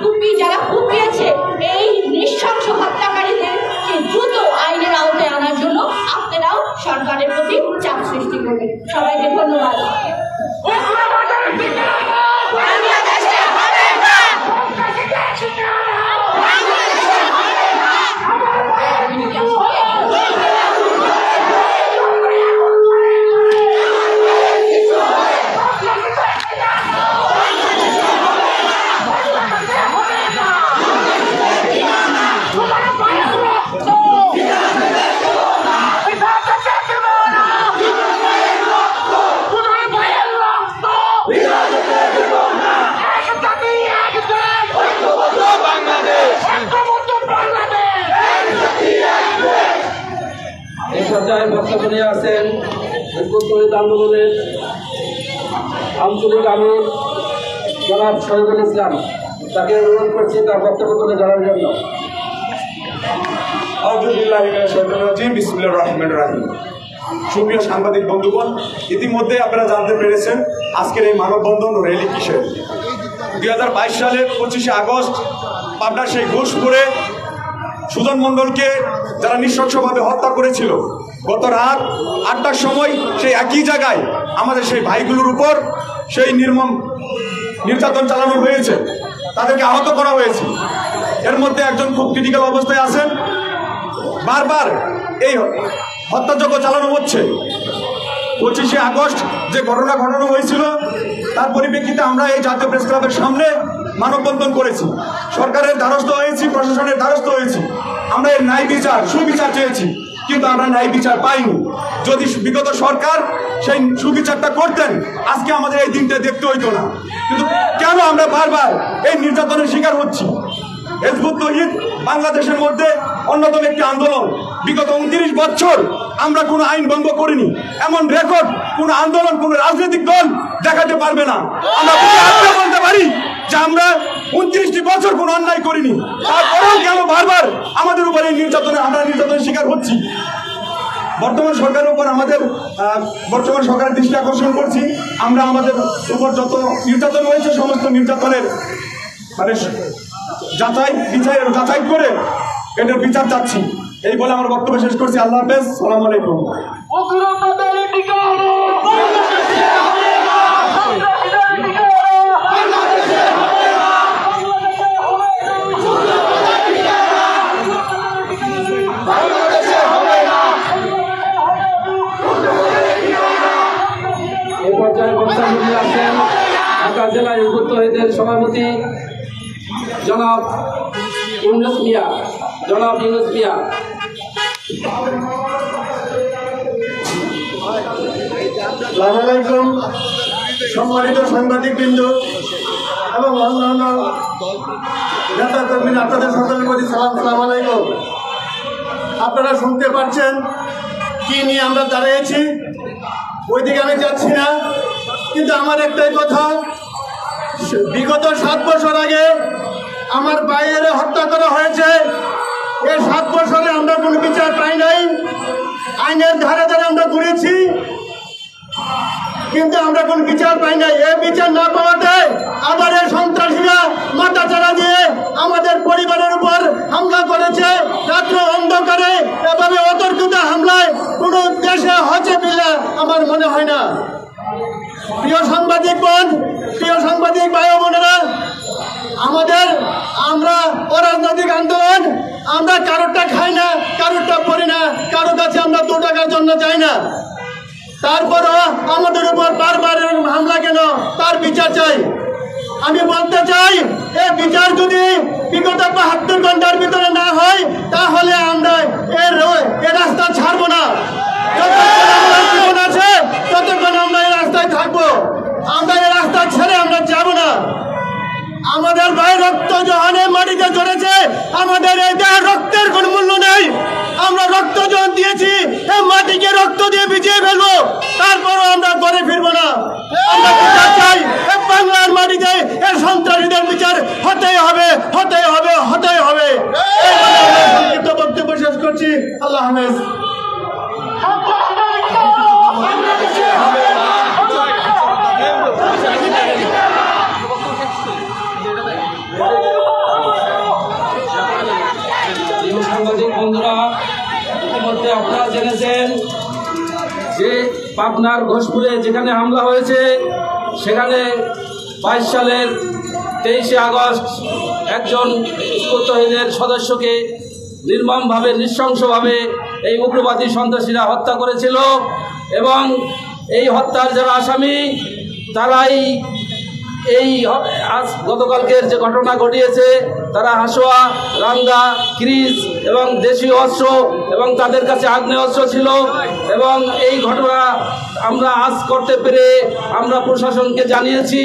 কুপি যারা কুপিয়েছে, এই নৃশংস হত্যাকারীদেরকে দ্রুত আইনের আওতায় আনার জন্য আপনারাও সরকারের প্রতি চাপ সৃষ্টি করবেন। সবাইকে ধন্যবাদ। বক্তব্য নিয়ে আসেন হিজবুত তাওহীদ আন্দোলনের আঞ্চলিক আমির জনাব শহীদুল ইসলাম। তাকে অনুরোধ করছি তার বক্তব্য তুলে ধরার জন্য। বিসমিল্লাহির রহমানির রহিম। সুপ্রিয় সাংবাদিক বন্ধুগণ, ইতিমধ্যে আপনারা জানতে পেরেছেন আজকের এই মানববন্ধন র্যালি কিসের। 2022 সালের 25শে আগস্ট পাবনার সেই ঘোষপুরে সুজন মণ্ডলকে যারা নৃশংসভাবে হত্যা করেছিল, গত রাত 8টার সময় সেই একই জায়গায় আমাদের সেই ভাইগুলোর উপর সেই নির্মম নির্যাতন চালানো হয়েছে, তাদেরকে আহত করা হয়েছে। এর মধ্যে একজন খুব ক্রিটিক্যাল অবস্থায় আছেন। বারবার এই হত্যাযজ্ঞ চালানো হচ্ছে। 25শে আগস্ট যে ঘটনা ঘটানো হয়েছিল তার পরিপ্রেক্ষিতে আমরা এই জাতীয় প্রেস ক্লাবের সামনে মানববন্ধন করেছি, সরকারের দ্বারস্থ হয়েছি, প্রশাসনের দ্বারস্থ হয়েছি। আমরা এর ন্যায় বিচার, সুবিচার চেয়েছি, কিন্তু আমরা ন্যায় বিচার পাইনি। যদি বিগত সরকার সেই সুবিচারটা করতেন আজকে আমাদের এই দিনটা দেখতে হইতো না। কিন্তু কেন আমরা বারবার এই নির্যাতনের শিকার হচ্ছি? হিজবুত তাওহীদ বাংলাদেশের মধ্যে অন্যতম একটি আন্দোলন। বিগত 29 বছর আমরা কোনো আইন ভঙ্গ করিনি, এমন রেকর্ড কোন আন্দোলন, কোন রাজনৈতিক দল দেখাতে পারবে না। আমরা বলতে পারি যে আমরা 29টি বছর কোনো অন্যায় করিনি, তারপরেও কেন বারবার আমাদের উপরে আমরা নির্যাতনের শিকার হচ্ছি? বর্তমান সরকারের উপর বর্তমান সরকারের দৃষ্টি আকর্ষণ করছি। আমরা আমাদের উপর যত নির্যাতন হয়েছে সমস্ত নির্যাতনের যাচাই করে এটার বিচার চাচ্ছি। এই বলে আমার বক্তব্য শেষ করছি। আল্লাহ হাফেজ, সালাম আলাইকুম। এই পর্যায়ে বক্তব্য নিয়ে আসেন ঢাকা জেলা হিজবুত তাওহীদের সভাপতি জনাব ইউনুস মিয়া। আসসালামু আলাইকুম। সম্মানিত সাংবাদিকবৃন্দ এবং অন্যান্য নেতা কর্মীরা, আপনাদের সকলের প্রতি সালাম আলাইকুম। আপনারা শুনতে পাচ্ছেন কি নিয়ে আমরা দাঁড়িয়েছি। ওইদিকে আমি যাচ্ছি না, কিন্তু আমার একটাই কথা, বিগত 7 বছর আগে আমার ভাইয়ের হত্যা করা হয়েছে। এই 7 বছরে আমরা কোনো বিচার পাই নাই। আইনের ধারে ধারে আমরা ঘুরেছি, কিন্তু আমরা কোনো বিচার পাই নাই। এই বিচার না পাওয়াতে আবার এই সন্ত্রাসীরা মাথা চাড়া দিয়ে আমাদের পরিবারের উপর হামলা করেছে। রাত্র অন্ধকারে এভাবে অতর্কিত হামলায় কোনো দেশে হচ্ছে বলে আমার মনে হয় না। প্রিয় সাংবাদিক ভাই ও বোনেরা, আমরা অরাজনৈতিক আন্দোলন, আমরা কারোরটা খাই না, কারোরটা পড়ি না, কারো কাছে আমরা 2 টাকার জন্য যাই না। তারপরও আমাদের উপর বারবার হামলা কেন, তার বিচার চাই। আমি বলতে চাই এই বিচার যদি বিগত ৭২ ঘন্টার ভিতরে না হয় তাহলে আমরা এ রাস্তা ছাড়বো না। যতক্ষণ আমার জীবন আছে ততক্ষণ আমরা এই রাস্তায় থাকবো। আমরা এই রাস্তা ছেড়ে আমরা যাব না। আমাদের ভাই রক্ত যখন এই মাটিতে ঝরেছে, আমাদের এই দেহের রক্তের কোনো মূল্য নেই। আমরা রক্ত যখন দিয়েছি এই মাটিকে রক্ত দিয়ে ভিজিয়ে ফেলবো, তারপরও আমরা ঘরে ফিরবো না। আমরা বিচার চাই বাংলার মাটিতে এই সন্ত্রাসীদের বিচার হতেই হবে, হতেই হবে, হতেই হবে। এই বলে আমরা সংক্ষিপ্ত বক্তব্য শেষ করছি। আল্লাহ হাফেজ। সাংবাদিক বন্ধুরা, ইতিমধ্যে আপনারা জেনেছেন যে পাবনার ঘোষপুরে যেখানে হামলা হয়েছে সেখানে 22 সালের 23শে আগস্ট একজন হিজবুত-তওহীদের সদস্যকে নির্মমভাবে নৃশংসভাবে এই উগ্রবাদী সন্ত্রাসীরা হত্যা করেছিল এবং এই হত্যার যারা আসামি তারাই এই আজ গতকালকের যে ঘটনা ঘটিয়েছে তারা হাসোয়া, রাঙ্গা, ক্রিজ এবং দেশীয় অস্ত্র এবং তাদের কাছে আগ্নেয়াস্ত্র ছিল এবং এই ঘটনা আমরা আজ করতে পেরে আমরা প্রশাসনকে জানিয়েছি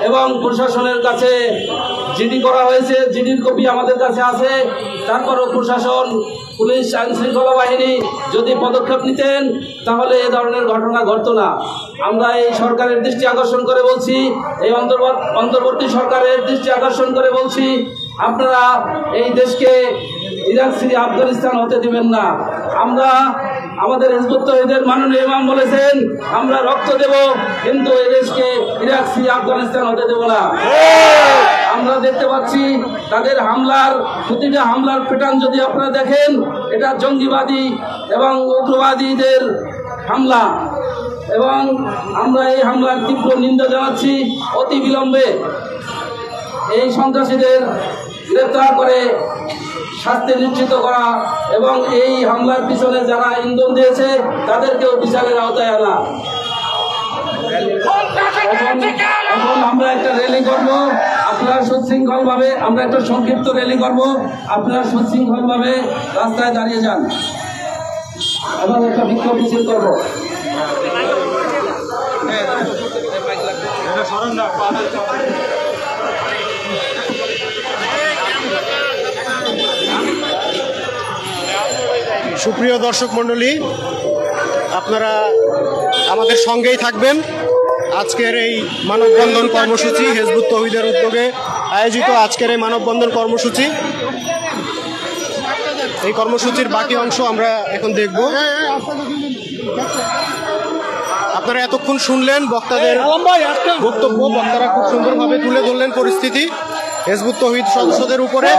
এবং প্রশাসনের কাছে জিডি করা হয়েছে। জিডির কপি আমাদের কাছে আছে। তারপরও প্রশাসন, পুলিশ, আইনশৃঙ্খলা বাহিনী যদি পদক্ষেপ নিতেন তাহলে এ ধরনের ঘটনা ঘটতো না। আমরা এই সরকারের দৃষ্টি আকর্ষণ করে বলছি, এই অন্তর্বর্তী সরকারের দৃষ্টি আকর্ষণ করে বলছি, আপনারা এই দেশকে ইরাক, সিরিয়া, আফগানিস্তান হতে দিবেন না। আমরা আমাদের হিজবুত-তওহীদের মাননীয় ইমাম বলেছেন আমরা রক্ত দেব, কিন্তু এই দেশকে ইরাক, সিরিয়া, আফগানিস্তান হতে দেব না। আমরা দেখতে পাচ্ছি তাদের হামলার, প্রতিটা হামলার প্যাটার্ন যদি আপনারা দেখেন, এটা জঙ্গিবাদী এবং উগ্রবাদীদের হামলা এবং আমরা এই হামলার তীব্র নিন্দা জানাচ্ছি। অতি বিলম্বে এই সন্ত্রাসীদের গ্রেপ্তার করে শাস্তি নিশ্চিত করা এবং এই হামলার পিছনে যারা ইন্ধন দিয়েছে তাদেরকেও বিচারের আওতায় আনা। এখন আমরা একটা র্যালি করবো, আপনারা সুশৃঙ্খলভাবে, আমরা একটা সংক্ষিপ্ত র্যালি করবো, আপনারা সুশৃঙ্খলভাবে রাস্তায় দাঁড়িয়ে যান এবং একটা বিক্ষোভ মিছিল করবো। সুপ্রিয় দর্শক মণ্ডলী, আপনারা আমাদের সঙ্গেই থাকবেন। আজকের এই মানববন্ধন কর্মসূচি, হিজবুত-তওহীদের উদ্যোগে আয়োজিত আজকের এই মানববন্ধন কর্মসূচি, এই কর্মসূচির বাকি অংশ আমরা এখন দেখব। আপনারা এতক্ষণ শুনলেন বক্তাদের বক্তব্য। বক্তারা খুব সুন্দরভাবে তুলে ধরলেন পরিস্থিতি হিজবুত-তওহীদ সদস্যদের উপরে।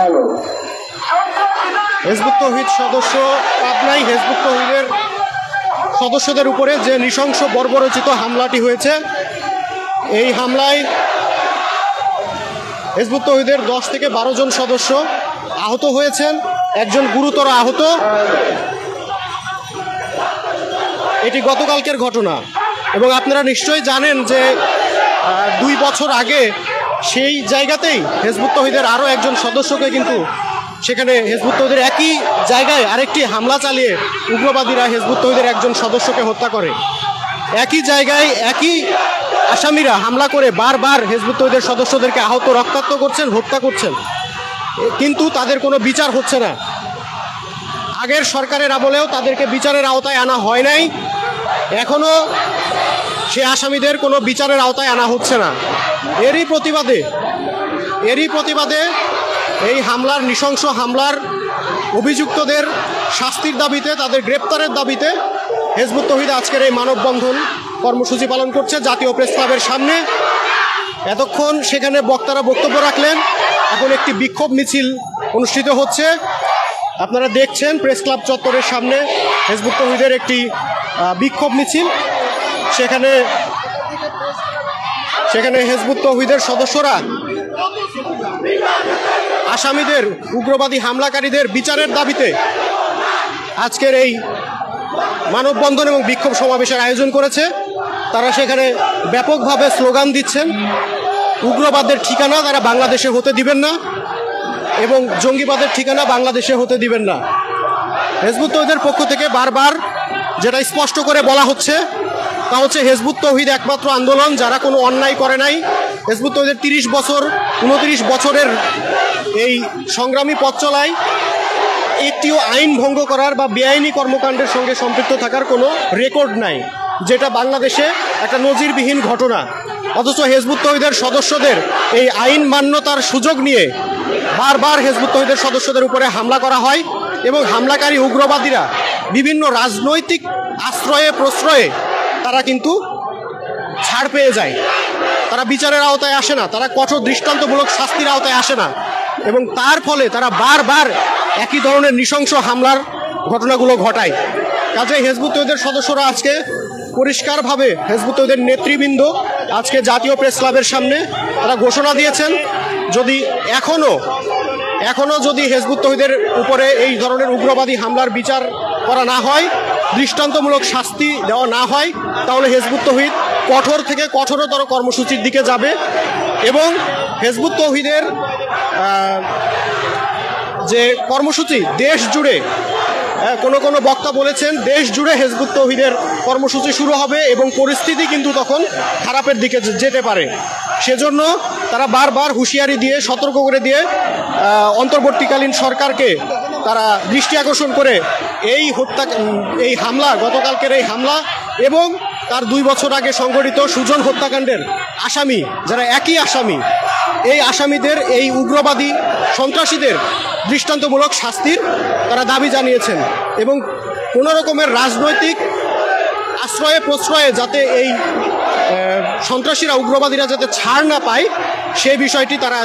হিজবুত-তওহীদ সদস্য পাবনায় হিজবুত-তওহীদের সদস্যদের উপরে যে নৃশংস বর্বরচিত হামলাটি হয়েছে, এই হামলায় হিজবুত-তওহীদের 10 থেকে 12 জন সদস্য আহত হয়েছেন, একজন গুরুতর আহত। এটি গতকালকের ঘটনা এবং আপনারা নিশ্চয়ই জানেন যে 2 বছর আগে সেই জায়গাতেই হিজবুত-তওহীদের আরও একজন সদস্যকে কিন্তু সেখানে হিজবুত-তওহীদের একই জায়গায় আরেকটি হামলা চালিয়ে উগ্রবাদীরা হিজবুত-তওহীদের একজন সদস্যকে হত্যা করে। একই জায়গায় একই আসামিরা হামলা করে বারবার হিজবুত-তওহীদের সদস্যদেরকে আহত, রক্তাক্ত করছেন, হত্যা করছেন, কিন্তু তাদের কোনো বিচার হচ্ছে না। আগের সরকারের আমলেও তাদেরকে বিচারের আওতায় আনা হয় নাই, এখনও সে আসামিদের কোনো বিচারের আওতায় আনা হচ্ছে না। এরই প্রতিবাদে এই হামলার, নৃশংস হামলার অভিযুক্তদের শাস্তির দাবিতে, তাদের গ্রেপ্তারের দাবিতে হিজবুত-তওহীদ আজকের এই মানববন্ধন কর্মসূচি পালন করছে জাতীয় প্রেস ক্লাবের সামনে। এতক্ষণ সেখানে বক্তারা বক্তব্য রাখলেন, এখন একটি বিক্ষোভ মিছিল অনুষ্ঠিত হচ্ছে। আপনারা দেখছেন প্রেস ক্লাব চত্বরের সামনে হিজবুত-তওহীদের একটি বিক্ষোভ মিছিল। সেখানে হিজবুত-তওহীদের সদস্যরা আসামিদের, উগ্রবাদী হামলাকারীদের বিচারের দাবিতে আজকের এই মানববন্ধন এবং বিক্ষোভ সমাবেশের আয়োজন করেছে। তারা সেখানে ব্যাপকভাবে স্লোগান দিচ্ছেন উগ্রবাদের ঠিকানা তারা বাংলাদেশে হতে দিবেন না এবং জঙ্গিবাদের ঠিকানা বাংলাদেশে হতে দিবেন না। হিজবুত তৌহিদের পক্ষ থেকে বারবার যেটা স্পষ্ট করে বলা হচ্ছে তা হচ্ছে হিজবুত তৌহিদ একমাত্র আন্দোলন যারা কোনো অন্যায় করে নাই। হিজবুত তৌহিদের 29 বছরের এই সংগ্রামী পথ চলায় একটিও আইন ভঙ্গ করার বা বেআইনি কর্মকাণ্ডের সঙ্গে সম্পৃক্ত থাকার কোনো রেকর্ড নাই, যেটা বাংলাদেশে একটা নজিরবিহীন ঘটনা। অথচ হিজবুত তৌহিদের সদস্যদের এই আইন মান্যতার সুযোগ নিয়ে বারবার হিজবুত তৌহিদের সদস্যদের উপরে হামলা করা হয় এবং হামলাকারী উগ্রবাদীরা বিভিন্ন রাজনৈতিক আশ্রয়ে প্রশ্রয়ে তারা কিন্তু ছাড় পেয়ে যায়। তারা বিচারের আওতায় আসে না, তারা কঠোর দৃষ্টান্তমূলক শাস্তির আওতায় আসে না এবং তার ফলে তারা বারবার একই ধরনের নৃশংস হামলার ঘটনাগুলো ঘটায়। কাজেই হিজবুত তৌহিদের সদস্যরা আজকে পরিষ্কারভাবে হিজবুত তৌহিদের নেতৃবৃন্দ আজকে জাতীয় প্রেস ক্লাবের সামনে তারা ঘোষণা দিয়েছেন, যদি এখনো যদি হিজবুত তৌহিদের উপরে এই ধরনের উগ্রবাদী হামলার বিচার করা না হয়, দৃষ্টান্তমূলক শাস্তি দেওয়া না হয়, তাহলে হিজবুত তৌহিদ কঠোর থেকে কঠোরতর কর্মসূচির দিকে যাবে এবং হিজবুত তৌহিদের যে কর্মসূচি দেশ জুড়ে, কোনো বক্তা বলেছেন দেশ জুড়ে হিজবুত তৌহিদের কর্মসূচি শুরু হবে এবং পরিস্থিতি কিন্তু তখন খারাপের দিকে যেতে পারে। সেজন্য তারা বারবার হুঁশিয়ারি দিয়ে সতর্ক করে দিয়ে অন্তর্বর্তীকালীন সরকারকে তারা দৃষ্টি আকর্ষণ করে এই হামলা, গতকালকের এই হামলা এবং তার 2 বছর আগে সংঘটিত সুজন হত্যাকাণ্ডের আসামি যারা একই আসামি, এই আসামিদের এই উগ্রবাদী সন্ত্রাসীদের দৃষ্টান্তমূলক শাস্তির তারা দাবি জানিয়েছেন এবং কোনো রকমের রাজনৈতিক আশ্রয়ে প্রশ্রয়ে যাতে এই সন্ত্রাসীরা উগ্রবাদীরা যাতে ছাড় না পায় সেই বিষয়টি তারা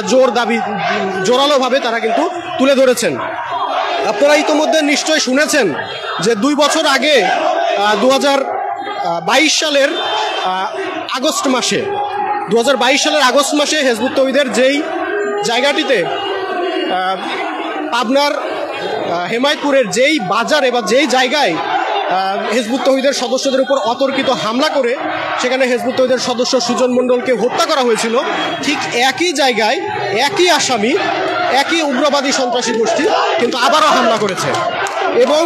জোরালোভাবে তারা কিন্তু তুলে ধরেছেন। আপনারা ইতিমধ্যে নিশ্চয় শুনেছেন যে 2 বছর আগে 2022 সালের আগস্ট মাসে হিজবুত তৌহিদের যেই জায়গাটিতে পাবনার হেমায়তপুরের যেই বাজারে বা যেই জায়গায় হিজবুত তৌহিদের সদস্যদের উপর অতর্কিত হামলা করে সেখানে হিজবুত তৌহিদের সদস্য সুজন মণ্ডলকে হত্যা করা হয়েছিল, ঠিক একই জায়গায় একই আসামি, একই উগ্রবাদী সন্ত্রাসী গোষ্ঠী কিন্তু আবারও হামলা করেছে এবং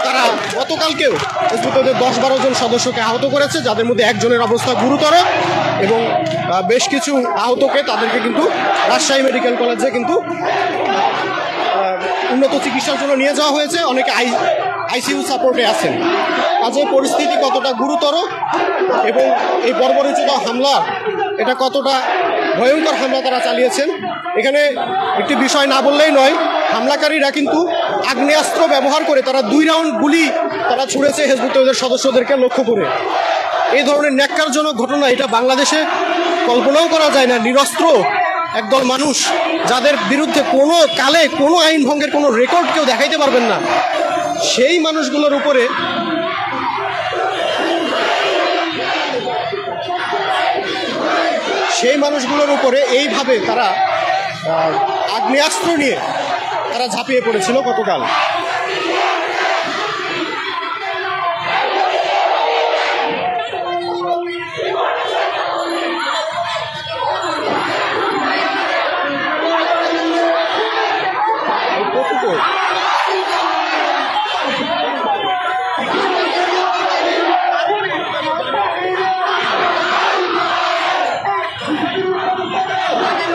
তারা গতকালকেও হিজবুত তৌহিদের 10-12 জন সদস্যকে আহত করেছে, যাদের মধ্যে একজনের অবস্থা গুরুতর এবং বেশ কিছু আহতকে তাদেরকে কিন্তু রাজশাহী মেডিকেল কলেজে কিন্তু উন্নত চিকিৎসার জন্য নিয়ে যাওয়া হয়েছে, অনেকে আইসিইউ সাপোর্টে আছেন। কাজে পরিস্থিতি কতটা গুরুতর এবং এই বর্বরোচিত হামলা এটা কতটা ভয়ঙ্কর হামলা তারা চালিয়েছেন, এখানে একটি বিষয় না বললেই নয়। হামলাকারীরা কিন্তু আগ্নেয়াস্ত্র ব্যবহার করে তারা 2 রাউন্ড গুলি তারা ছুড়েছে হিজবুত তৌহিদের সদস্যদেরকে লক্ষ্য করে। এই ধরনের ন্যাক্কারজনক ঘটনা এটা বাংলাদেশে কল্পনাও করা যায় না। নিরস্ত্র একদল মানুষ যাদের বিরুদ্ধে কোনো কালে কোনো আইন ভঙ্গের কোনো রেকর্ড কেউ দেখাইতে পারবেন না, সেই মানুষগুলোর উপরে এইভাবে তারা আগ্নেয়াস্ত্র নিয়ে তারা ঝাঁপিয়ে পড়েছিল গতকাল।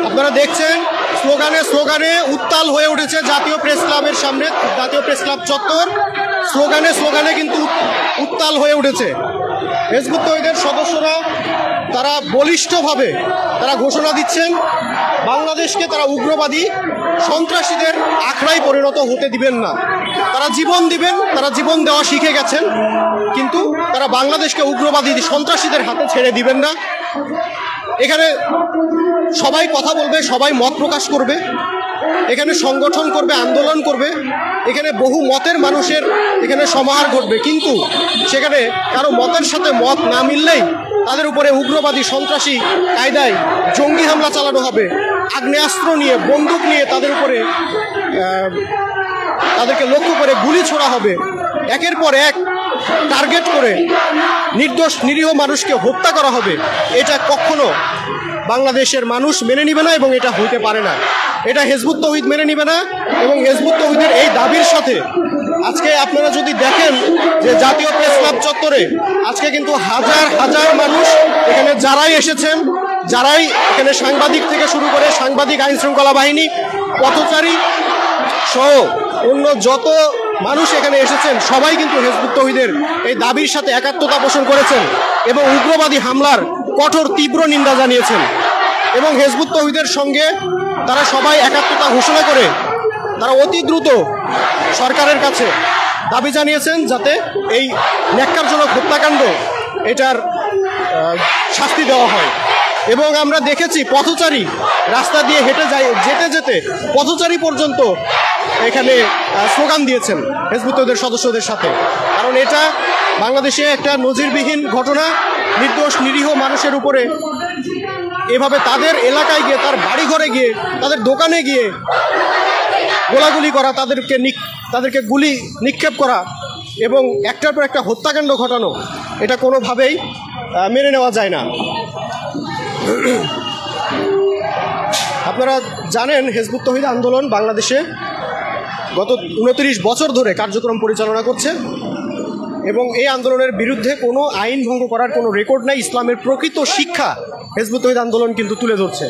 আপনারা দেখছেন স্লোগানে উত্তাল হয়ে উঠেছে জাতীয় প্রেস ক্লাবের সামনে, জাতীয় প্রেস ক্লাব চত্বর স্লোগানে কিন্তু উত্তাল হয়ে উঠেছে। হিজবুত তৌহিদের সদস্যরা তারা বলিষ্ঠভাবে তারা ঘোষণা দিচ্ছেন বাংলাদেশকে তারা উগ্রবাদী সন্ত্রাসীদের আখড়ায় পরিণত হতে দিবেন না। তারা জীবন দিবেন, তারা জীবন দেওয়া শিখে গেছেন, কিন্তু তারা বাংলাদেশকে উগ্রবাদী সন্ত্রাসীদের হাতে ছেড়ে দিবেন না। এখানে সবাই কথা বলবে, সবাই মত প্রকাশ করবে, এখানে সংগঠন করবে, আন্দোলন করবে, এখানে বহু মতের মানুষের এখানে সমাহার ঘটবে, কিন্তু সেখানে কারো মতের সাথে মত না মিললেই তাদের উপরে উগ্রবাদী সন্ত্রাসী কায়দায় জঙ্গি হামলা চালানো হবে, আগ্নেয়াস্ত্র নিয়ে বন্দুক নিয়ে তাদের উপরে তাদেরকে লক্ষ্য করে গুলি ছোড়া হবে। একের পর এক টার্গেট করে নির্দোষ নিরীহ মানুষকে হত্যা করা হবে, এটা কখনো বাংলাদেশের মানুষ মেনে নিবে না এবং এটা হইতে পারে না। এটা হিজবুত তৌহিদ মেনে নিবে না। এবং হিজবুত তৌহিদের এই দাবির সাথে আজকে আপনারা যদি দেখেন যে জাতীয় প্রেস ক্লাব চত্বরে আজকে কিন্তু হাজার হাজার মানুষ এখানে যারাই এসেছেন, যারাই এখানে সাংবাদিক থেকে শুরু করে সাংবাদিক, আইন শৃঙ্খলা বাহিনী, পথচারী সহ অন্য যত মানুষ এখানে এসেছেন সবাই কিন্তু হিজবুত তৌহিদের এই দাবির সাথে একাত্মতা পোষণ করেছেন এবং উগ্রবাদী হামলার কঠোর তীব্র নিন্দা জানিয়েছেন। এবং হিজবুত তৌহিদের সঙ্গে তারা সবাই একাত্মতা ঘোষণা করে তারা অতি দ্রুত সরকারের কাছে দাবি জানিয়েছেন যাতে এই ন্যাক্কারজনক হত্যাকাণ্ড এটার শাস্তি দেওয়া হয়। এবং আমরা দেখেছি পথচারী রাস্তা দিয়ে হেঁটে যেতে যেতে পথচারী পর্যন্ত এখানে স্লোগান দিয়েছেন হিজবুত তৌহিদের সদস্যদের সাথে। কারণ এটা বাংলাদেশে একটা নজিরবিহীন ঘটনা, নির্দোষ নিরীহ মানুষের উপরে এভাবে তাদের এলাকায় গিয়ে, তার বাড়ি ঘরে গিয়ে, তাদের দোকানে গিয়ে গোলাগুলি করা, তাদেরকে গুলি নিক্ষেপ করা এবং একটার পর একটা হত্যাকাণ্ড ঘটানো, এটা কোনোভাবেই মেনে নেওয়া যায় না। আপনারা জানেন হিজবুত তৌহিদ আন্দোলন বাংলাদেশে গত 29 বছর ধরে কার্যক্রম পরিচালনা করছে এবং এই আন্দোলনের বিরুদ্ধে কোনো আইন ভঙ্গ করার কোনো রেকর্ড নাই। ইসলামের প্রকৃত শিক্ষা হিজবুত তৌহিদ আন্দোলন কিন্তু তুলে ধরছে।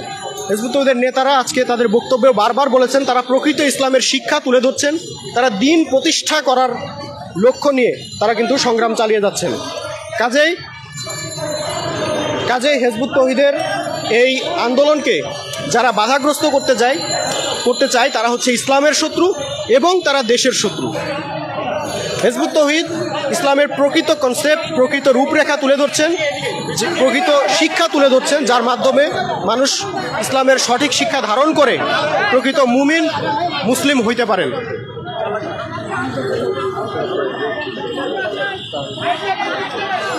হিজবুত তৌহিদের নেতারা আজকে তাদের বক্তব্যে বারবার বলেছেন তারা প্রকৃত ইসলামের শিক্ষা তুলে ধরছেন, তারা দিন প্রতিষ্ঠা করার লক্ষ্য নিয়ে তারা কিন্তু সংগ্রাম চালিয়ে যাচ্ছেন। কাজেই হিজবুত তৌহিদের এই আন্দোলনকে যারা বাধাগ্রস্ত করতে চায় তারা হচ্ছে ইসলামের শত্রু এবং তারা দেশের শত্রু। হিজবুত তৌহিদ ইসলামের প্রকৃত কনসেপ্ট, প্রকৃত রূপরেখা তুলে ধরছেন, প্রকৃত শিক্ষা তুলে ধরছেন, যার মাধ্যমে মানুষ ইসলামের সঠিক শিক্ষা ধারণ করে প্রকৃত মুমিন মুসলিম হইতে পারেন।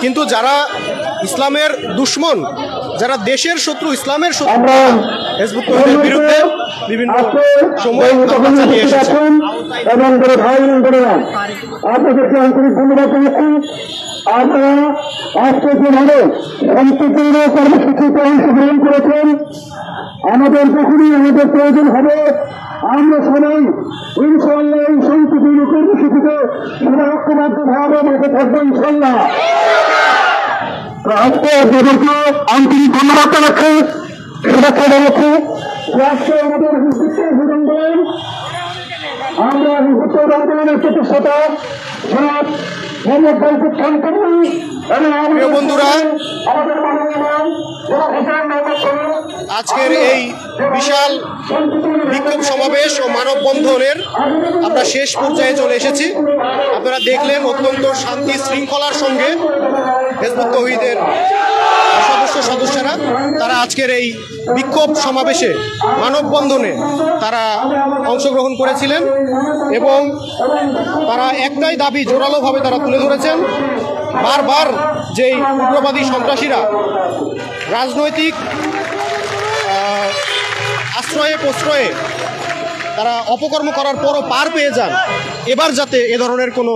কিন্তু যারা ইসলামের দুশ্মন, যারা দেশের শত্রু, ইসলামের শত্রু, হিজবুত তৌহিদের বিরুদ্ধে বিভিন্ন সময় চালিয়ে এসেছেন। এবং ভাই বোনেরা, আপনাদেরকে আন্তরিক ধন্যবাদ জানাচ্ছি। আপনারা আজকে যেভাবে শান্তিপূর্ণ কর্মসূচিতে অংশগ্রহণ করেছেন, আমাদের যখনই আমাদের প্রয়োজন হবে আমরা সবাই ইনশাআল্লাহ এই শান্তিপূর্ণ কর্মসূচিতে সবাই ঐক্যবদ্ধভাবে মাঠে থাকবো ইনশাআল্লাহ। আজকে আপনাদেরকে আন্তরিক ধন্যবাদ জানাচ্ছি, শুভেচ্ছা জানাচ্ছি। আজকে আমাদের হিজবুত তৌহিদ আন্দোলন, আমরা হিজবুত তৌহিদ আন্দোলনের প্রতিষ্ঠাতা জনাব মোহাম্মদ বাইকুল খান কর্মী এবং প্রিয় বন্ধুরা, আজকের এই বিশাল বিক্ষোভ সমাবেশ ও মানববন্ধনের আমরা শেষ পর্যায়ে চলে এসেছি। আপনারা দেখলেন অত্যন্ত শান্তি শৃঙ্খলার সঙ্গে হিজবুত তৌহিদের সদস্যরা তারা আজকের এই বিক্ষোভ সমাবেশে, মানববন্ধনে তারা অংশগ্রহণ করেছিলেন এবং তারা একটাই দাবি জোরালোভাবে তারা তুলে ধরেছেন। বারবার যেই উগ্রবাদী সন্ত্রাসীরা রাজনৈতিক আশ্রয়ে প্রশ্রয়ে তারা অপকর্ম করার পরও পার পেয়ে যান, এবার যাতে এ ধরনের কোনো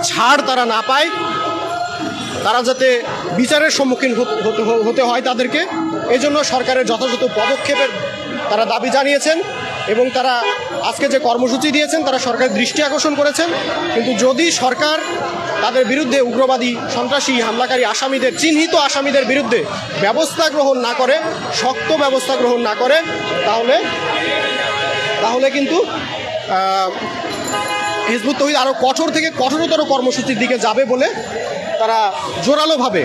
ছাড় তারা না পায়, তারা যাতে বিচারের সম্মুখীন হতে হয় তাদেরকে, এজন্য সরকারের যথাযথ পদক্ষেপের তারা দাবি জানিয়েছেন এবং তারা আজকে যে কর্মসূচি দিয়েছেন তারা সরকারের দৃষ্টি আকর্ষণ করেছেন। কিন্তু যদি সরকার তাদের বিরুদ্ধে, উগ্রবাদী সন্ত্রাসী হামলাকারী আসামিদের, চিহ্নিত আসামিদের বিরুদ্ধে ব্যবস্থা গ্রহণ না করে, শক্ত ব্যবস্থা গ্রহণ না করে, তাহলে কিন্তু হিজবুত তৌহিদ আরও কঠোর থেকে কঠোরতর কর্মসূচির দিকে যাবে বলে তারা জোরালোভাবে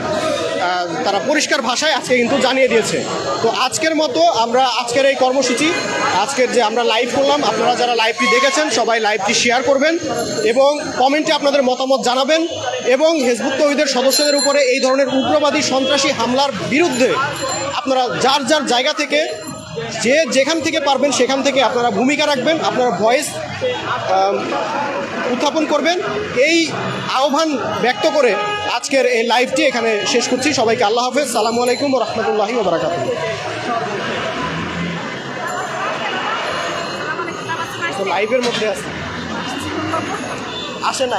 তারা পরিষ্কার ভাষায় আজকে কিন্তু জানিয়ে দিয়েছে। তো আজকের মতো আমরা আজকের এই কর্মসূচি, আজকের যে আমরা লাইভ করলাম, আপনারা যারা লাইভটি দেখেছেন সবাই লাইভটি শেয়ার করবেন এবং কমেন্টে আপনাদের মতামত জানাবেন এবং হিজবুত তৌহিদের সদস্যদের উপরে এই ধরনের উগ্রবাদী সন্ত্রাসী হামলার বিরুদ্ধে আপনারা যার যার জায়গা থেকে, যে যেখান থেকে পারবেন সেখান থেকে আপনারা ভূমিকা রাখবেন, আপনারা ভয়েস উত্থাপন করবেন। এই আহ্বান ব্যক্ত করে আজকের এই লাইভটি এখানে শেষ করছি। সবাইকে আল্লাহ হাফেজ, সালামু আলাইকুম ওয়া রাহমাতুল্লাহি ওয়া বারাকাতুহু। লাইভের মধ্যে আছে। আসে না